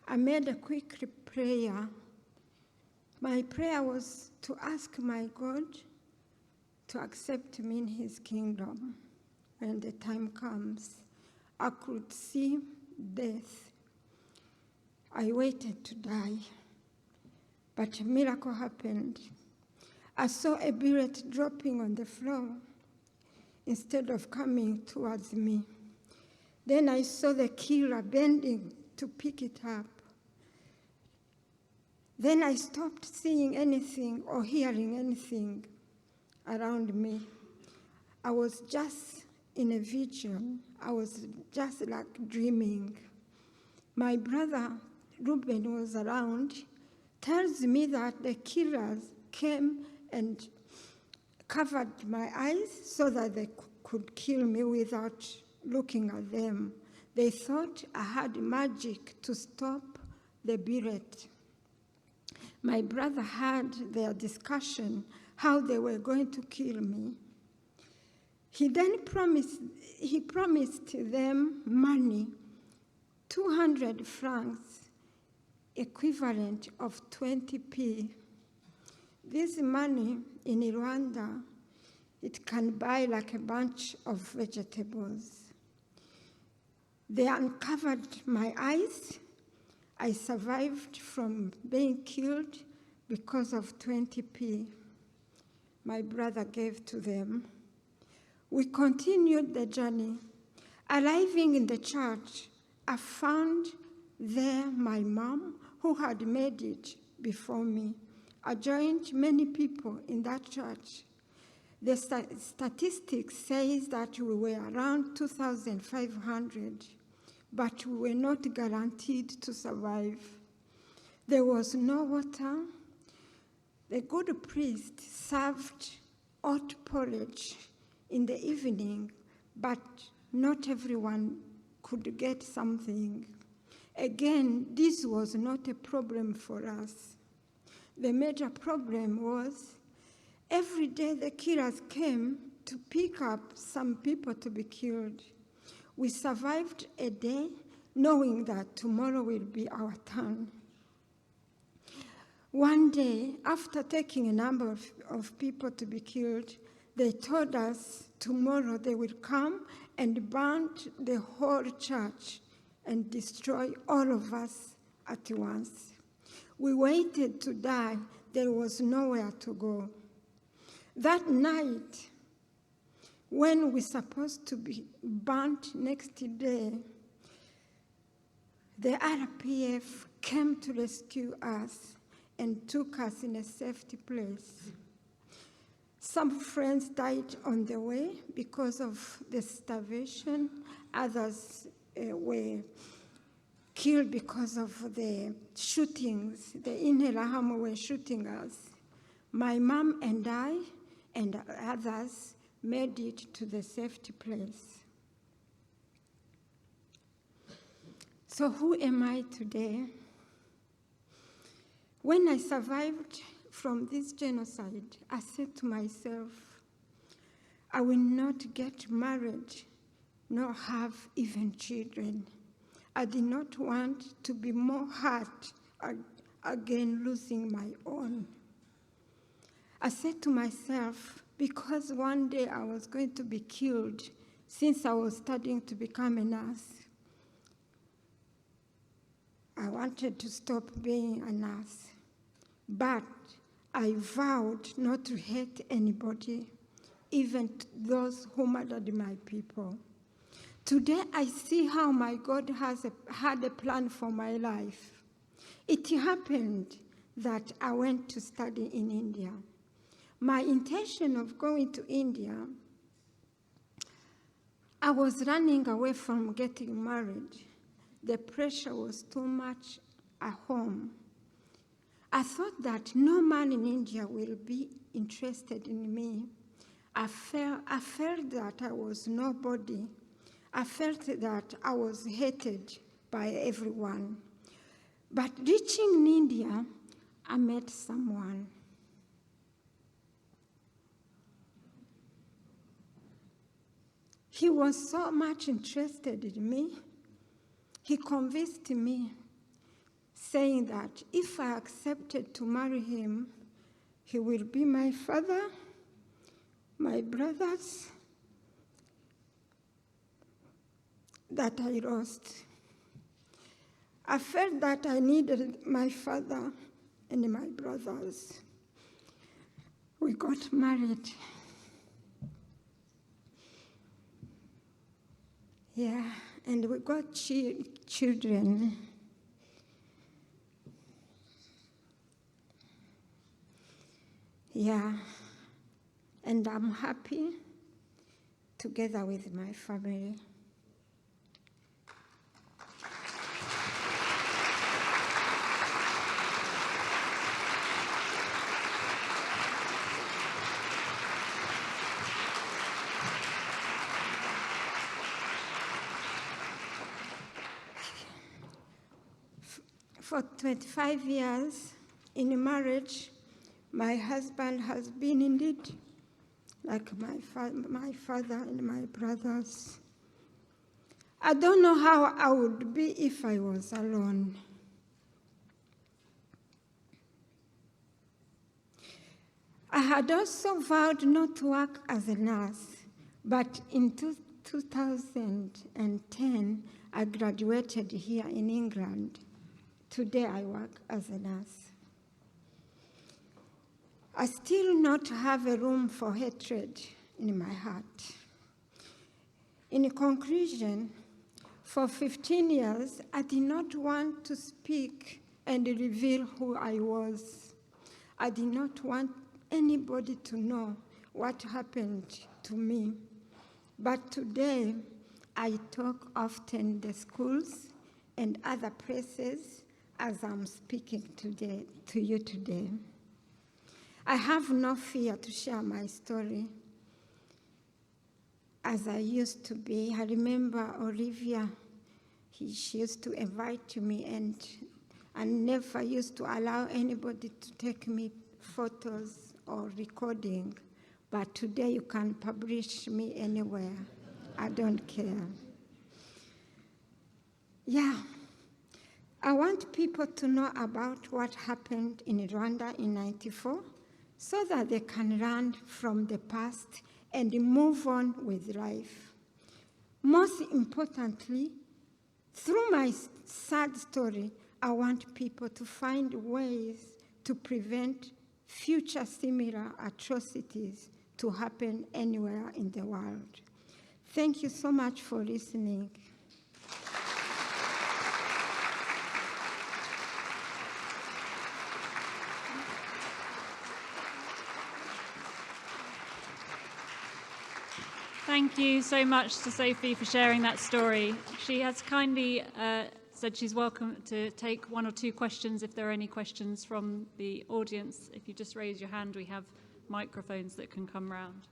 I made a quick prayer. My prayer was to ask my God to accept me in his kingdom. When the time comes, I could see death. I waited to die, but a miracle happened. I saw a bullet dropping on the floor instead of coming towards me. Then I saw the killer bending to pick it up. Then I stopped seeing anything or hearing anything around me. I was just in a vision. I was just like dreaming. My brother, Reuben, was around, tells me that the killers came and covered my eyes so that they could kill me without looking at them. They thought I had magic to stop the bullet. My brother had their discussion how they were going to kill me. He promised them money, 200 francs, equivalent of 20p. This money in Rwanda, it can buy like a bunch of vegetables. They uncovered my eyes. I survived from being killed because of 20p my brother gave to them. We continued the journey. Arriving in the church, I found there my mom, who had made it before me. I joined many people in that church. The statistics says that we were around 2,500, but we were not guaranteed to survive. There was no water. The good priest served hot porridge in the evening, but not everyone could get something. Again, this was not a problem for us. The major problem was every day the killers came to pick up some people to be killed. We survived a day knowing that tomorrow will be our turn. One day, after taking a number of people to be killed, they told us tomorrow they will come and burn the whole church and destroy all of us at once. We waited to die. There was nowhere to go. That night, when we were supposed to be burnt next day, the RPF came to rescue us and took us in a safety place. Some friends died on the way because of the starvation. Others were killed because of the shootings. The Interahamwe were shooting us. My mom and I and others made it to the safety place. So who am I today? When I survived from this genocide, I said to myself, I will not get married, nor have even children. I did not want to be more hurt again losing my own. I said to myself, because one day I was going to be killed since I was studying to become a nurse, I wanted to stop being a nurse. But I vowed not to hate anybody, even those who murdered my people. Today I see how my God had a plan for my life. It happened that I went to study in India. My intention of going to India, I was running away from getting married. The pressure was too much at home. I thought that no man in India will be interested in me. I felt that I was nobody. I felt that I was hated by everyone. But reaching in India, I met someone. He was so much interested in me. He convinced me, saying that if I accepted to marry him, he will be my father, my brothers that I lost. I felt that I needed my father and my brothers. We got married. Yeah, and we got children. Yeah, and I'm happy together with my family. For 25 years in marriage, my husband has been indeed like my father and my brothers. I don't know how I would be if I was alone. I had also vowed not to work as a nurse, but in 2010, I graduated here in England. Today, I work as a nurse. I still not have a room for hatred in my heart. In conclusion, for 15 years, I did not want to speak and reveal who I was. I did not want anybody to know what happened to me. But today, I talk often in the schools and other places as I'm speaking today to you today. I have no fear to share my story as I used to be. I remember Olivia, she used to invite me and never used to allow anybody to take me photos or recording. But today you can publish me anywhere. I don't care. Yeah. I want people to know about what happened in Rwanda in '94 so that they can learn from the past and move on with life. Most importantly, through my sad story, I want people to find ways to prevent future similar atrocities to happen anywhere in the world. Thank you so much for listening. Thank you so much to Sophie for sharing that story. She has kindly said she's welcome to take one or two questions if there are any questions from the audience. If you just raise your hand, we have microphones that can come round.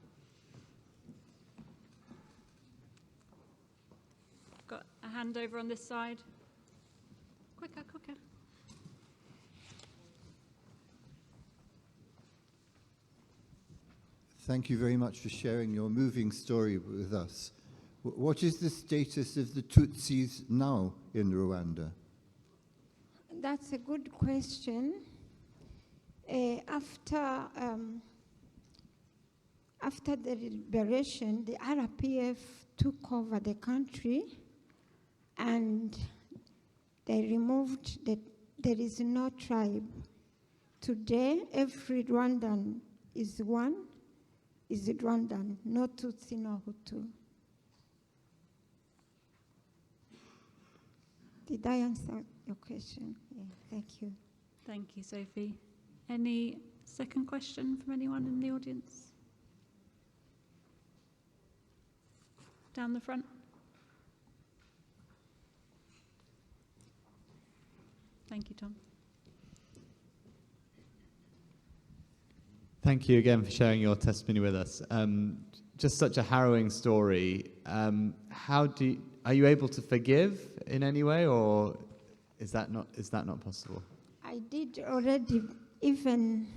Got a hand over on this side. Quicker, quicker. Thank you very much for sharing your moving story with us. What is the status of the Tutsis now in Rwanda? That's a good question. After the liberation, the RPF took over the country and they removed that there is no tribe. Today, every Rwandan is one, is Rwandan, no Tutsi, no Hutu. Did I answer your question? Yeah, thank you. Thank you, Sophie. Any second question from anyone in the audience? Down the front. Thank you, Tom. Thank you again for sharing your testimony with us. Just such a harrowing story. Are you able to forgive in any way, or is that not possible? I did already, even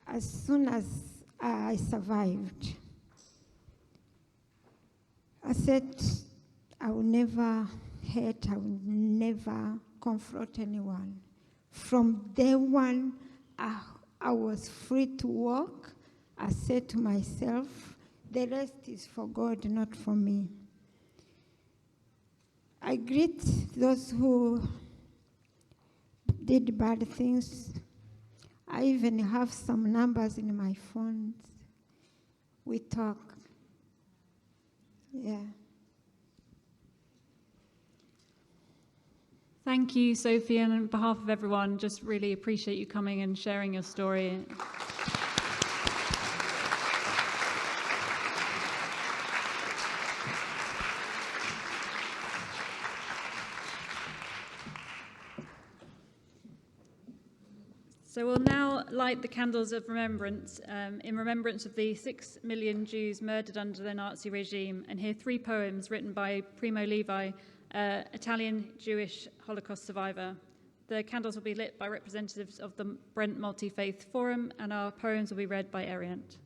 as soon as I survived. I said I will never hate, I will never confront anyone. From day one, I was free to walk. I said to myself, the rest is for God, not for me. I greet those who did bad things. I even have some numbers in my phones. We talk. Yeah. Thank you, Sophie, and on behalf of everyone, just really appreciate you coming and sharing your story. So we'll now light the candles of remembrance in remembrance of the 6 million Jews murdered under the Nazi regime, and hear 3 poems written by Primo Levi, Italian Jewish Holocaust survivor. The candles will be lit by representatives of the Brent Multi-Faith Forum, and our poems will be read by Ariant.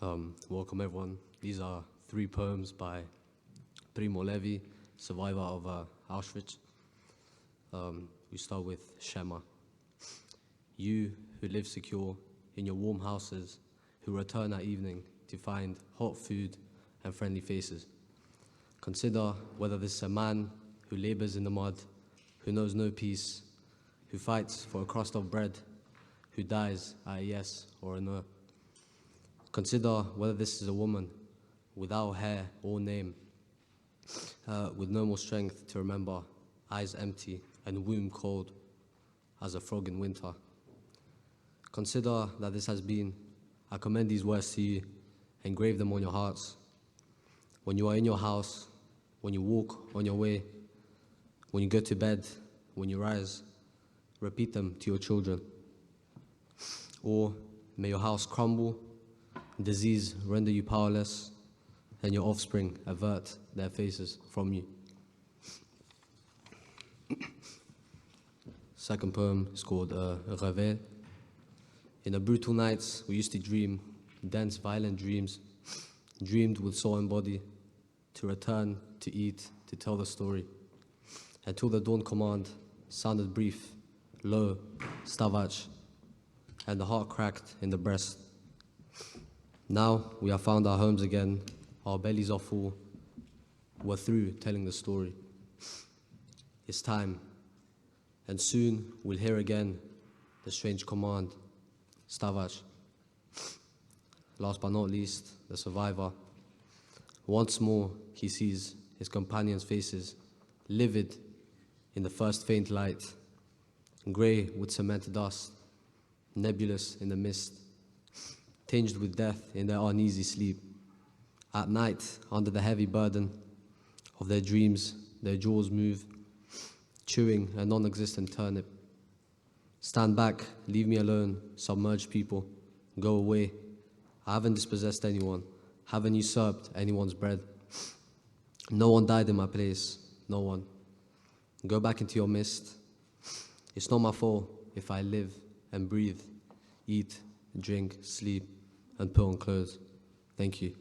Welcome everyone. These are 3 poems by Primo Levi, survivor of Auschwitz. We start with Shema. You who live secure in your warm houses, who return at evening to find hot food and friendly faces. Consider whether this is a man who labors in the mud, who knows no peace, who fights for a crust of bread, who dies at a yes or a no. Consider whether this is a woman without hair or name, with no more strength to remember, eyes empty and womb cold as a frog in winter. Consider that this has been. I commend these words to you, engrave them on your hearts. When you are in your house, when you walk on your way, when you go to bed, when you rise, repeat them to your children. Or may your house crumble, disease render you powerless, and your offspring avert their faces from you. Second poem is called Reveil. In the brutal nights, we used to dream dense, violent dreams, dreamed with soul and body, to return, to eat, to tell the story. Until the dawn command sounded brief, low, stavach, and the heart cracked in the breast. Now we have found our homes again, our bellies are full, we're through telling the story. It's time, and soon we'll hear again the strange command, stavach. Last but not least, the survivor. Once more he sees his companions' faces, livid in the first faint light, grey with cement dust, nebulous in the mist, tinged with death in their uneasy sleep. At night, under the heavy burden of their dreams, their jaws move, chewing a non-existent turnip. Stand back, leave me alone, submerged people, go away. I haven't dispossessed anyone, haven't usurped anyone's bread. No one died in my place, no one. Go back into your mist. It's not my fault if I live and breathe, eat, drink, sleep, and put on clothes. Thank you.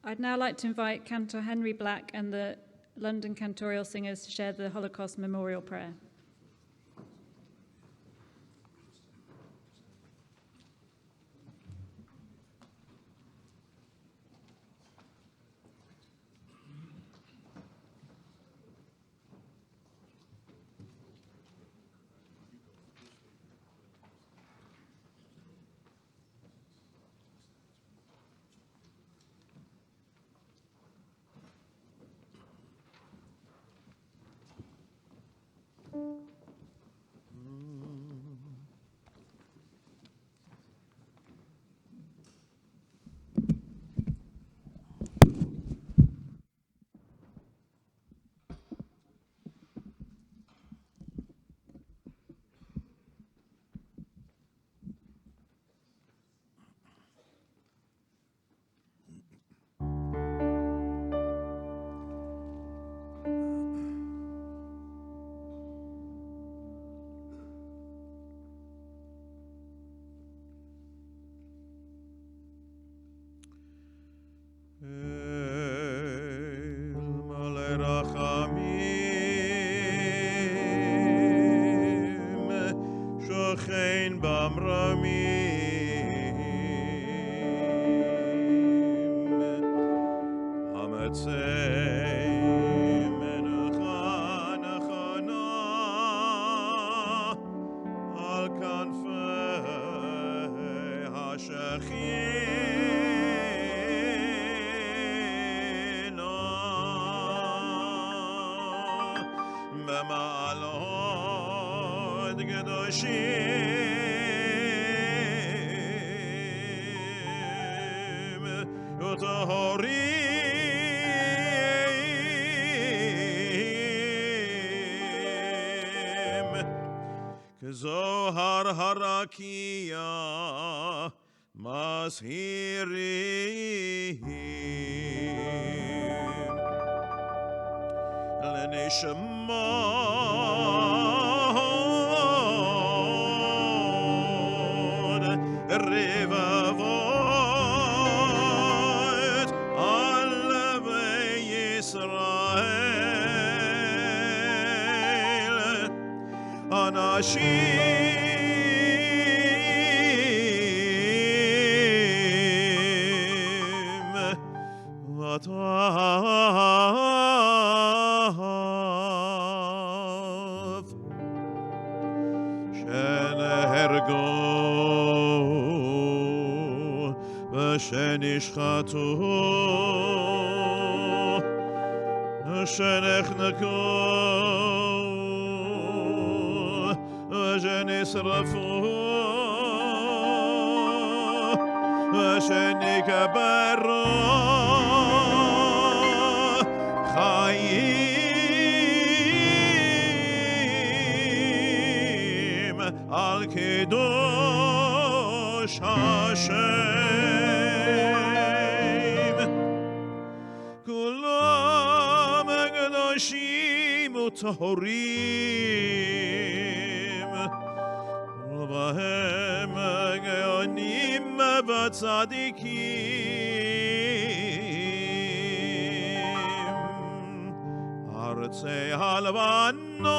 I'd now like to invite Cantor Henry Black and the London Cantorial Singers to share the Holocaust Memorial Prayer. Zohar harakia מזהירים לנשמות רבבות על לבי ישראל אנשים וטף שנהרגו ושנשחטו שנחנקו ושנשרפו ושנקברו חיים על קידוש השם כולם קדושים וטהורים ובהם גאונים וצדיקים ארצי הלבנון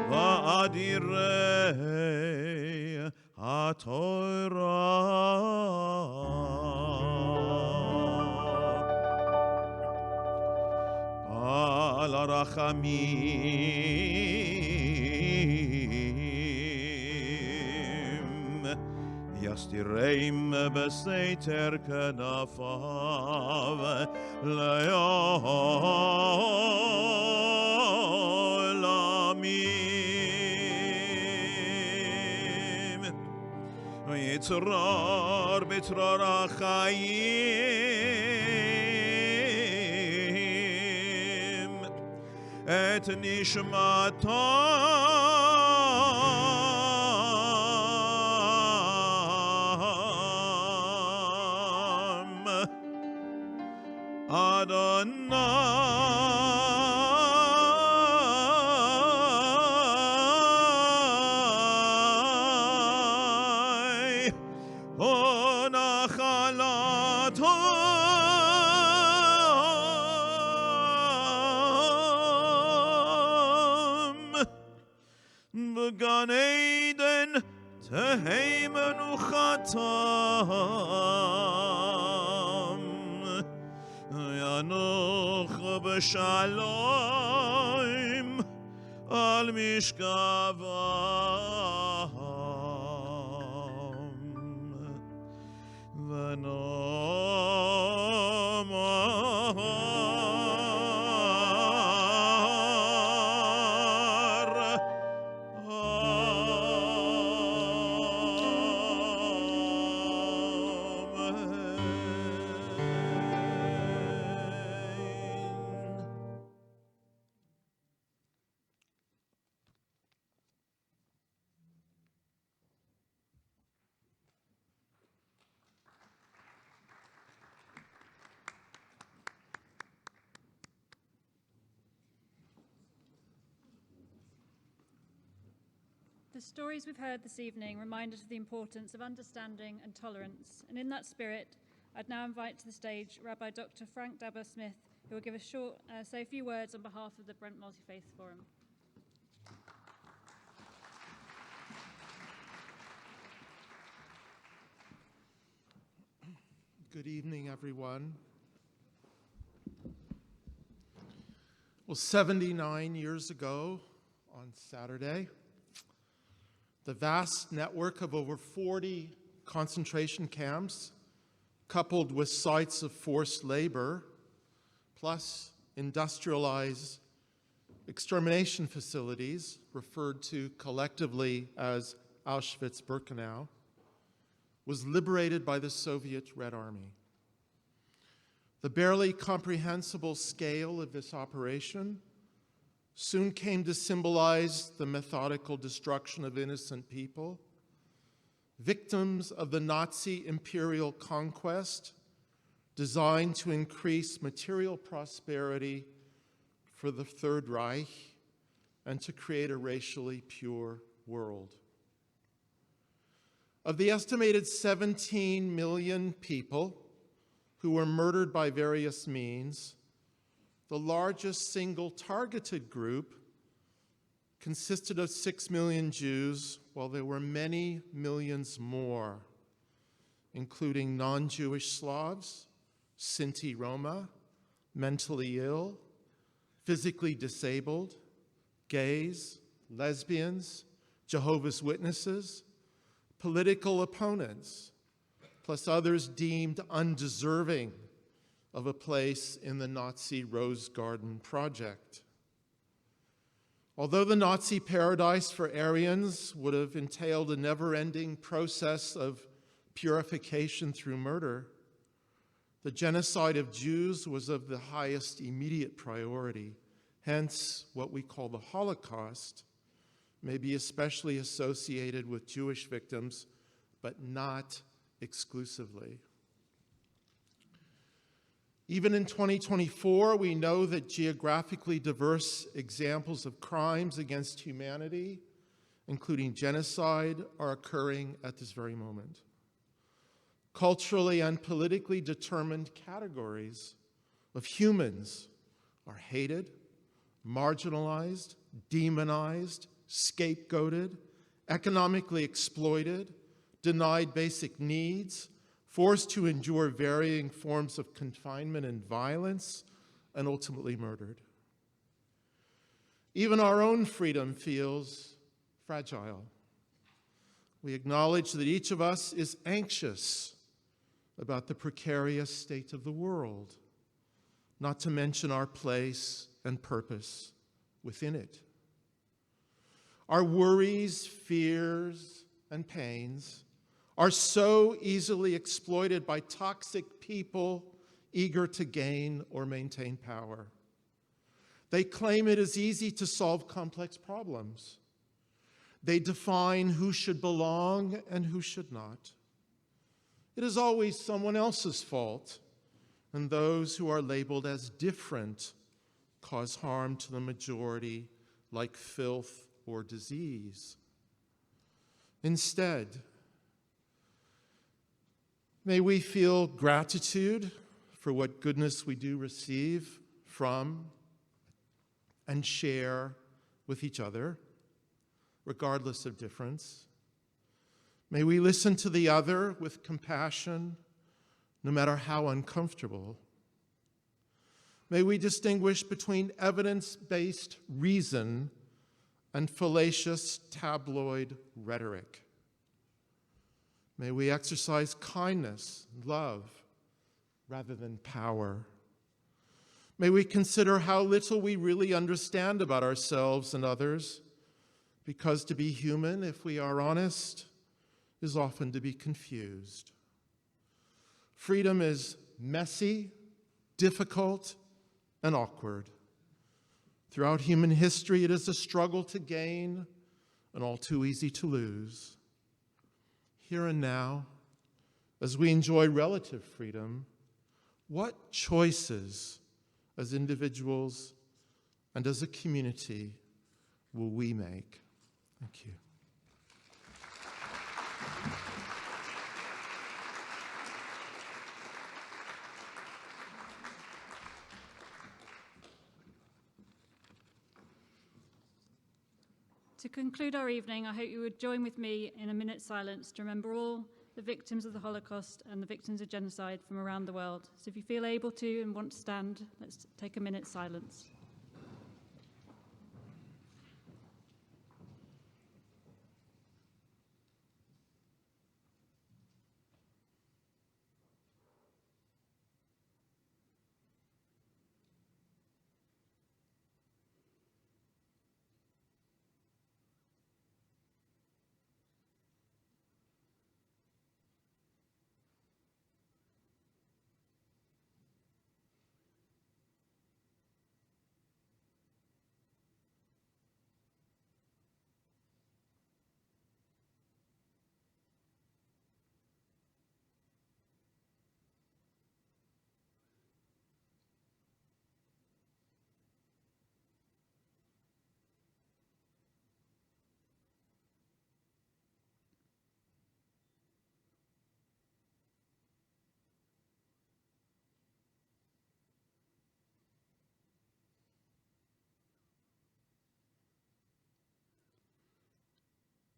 ואדירי התורה על הרחמים יסתירם בסתר כנפיו לעולמים ויצרור בצרור החיים את נשמתם אדוני הוא נחלתם בגן עדן תהי מנוחתם ינוח בשלום על משכבם ונאמר The stories we've heard this evening remind us of the importance of understanding and tolerance. And in that spirit, I'd now invite to the stage Rabbi Dr. Frank Dabber-Smith, who will give say a few words on behalf of the Brent Multi-Faith Forum. Good evening, everyone. Well, 79 years ago on Saturday, the vast network of over 40 concentration camps, coupled with sites of forced labor, plus industrialized extermination facilities, referred to collectively as Auschwitz-Birkenau, was liberated by the Soviet Red Army. The barely comprehensible scale of this operation soon came to symbolize the methodical destruction of innocent people, victims of the Nazi imperial conquest designed to increase material prosperity for the Third Reich and to create a racially pure world. Of the estimated 17 million people who were murdered by various means, the largest single targeted group consisted of 6 million Jews, while there were many millions more, including non-Jewish Slavs, Sinti Roma, mentally ill, physically disabled, gays, lesbians, Jehovah's Witnesses, political opponents, plus others deemed undeserving of a place in the Nazi Rose Garden project. Although the Nazi paradise for Aryans would have entailed a never-ending process of purification through murder, the genocide of Jews was of the highest immediate priority. Hence, what we call the Holocaust may be especially associated with Jewish victims, but not exclusively. Even in 2024, we know that geographically diverse examples of crimes against humanity, including genocide, are occurring at this very moment. Culturally and politically determined categories of humans are hated, marginalized, demonized, scapegoated, economically exploited, denied basic needs, forced to endure varying forms of confinement and violence, and ultimately murdered. Even our own freedom feels fragile. We acknowledge that each of us is anxious about the precarious state of the world, not to mention our place and purpose within it. Our worries, fears, and pains are so easily exploited by toxic people eager to gain or maintain power. They claim it is easy to solve complex problems. They define who should belong and who should not. It is always someone else's fault, and those who are labeled as different cause harm to the majority like filth or disease. Instead, may we feel gratitude for what goodness we do receive from and share with each other, regardless of difference. May we listen to the other with compassion, no matter how uncomfortable. May we distinguish between evidence-based reason and fallacious tabloid rhetoric. May we exercise kindness and love rather than power. May we consider how little we really understand about ourselves and others, because to be human, if we are honest, is often to be confused. Freedom is messy, difficult, and awkward. Throughout human history, it is a struggle to gain and all too easy to lose. Here and now, as we enjoy relative freedom, what choices as individuals and as a community will we make? Thank you. To conclude our evening, I hope you would join with me in a minute's silence to remember all the victims of the Holocaust and the victims of genocide from around the world. So if you feel able to and want to stand, let's take a minute's silence.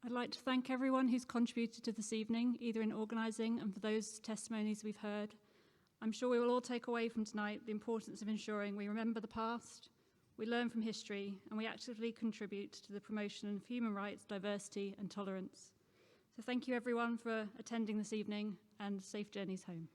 I'd like to thank everyone who's contributed to this evening, either in organising and for those testimonies we've heard. I'm sure we will all take away from tonight the importance of ensuring we remember the past, we learn from history, and we actively contribute to the promotion of human rights, diversity and tolerance. So thank you everyone for attending this evening, and safe journeys home.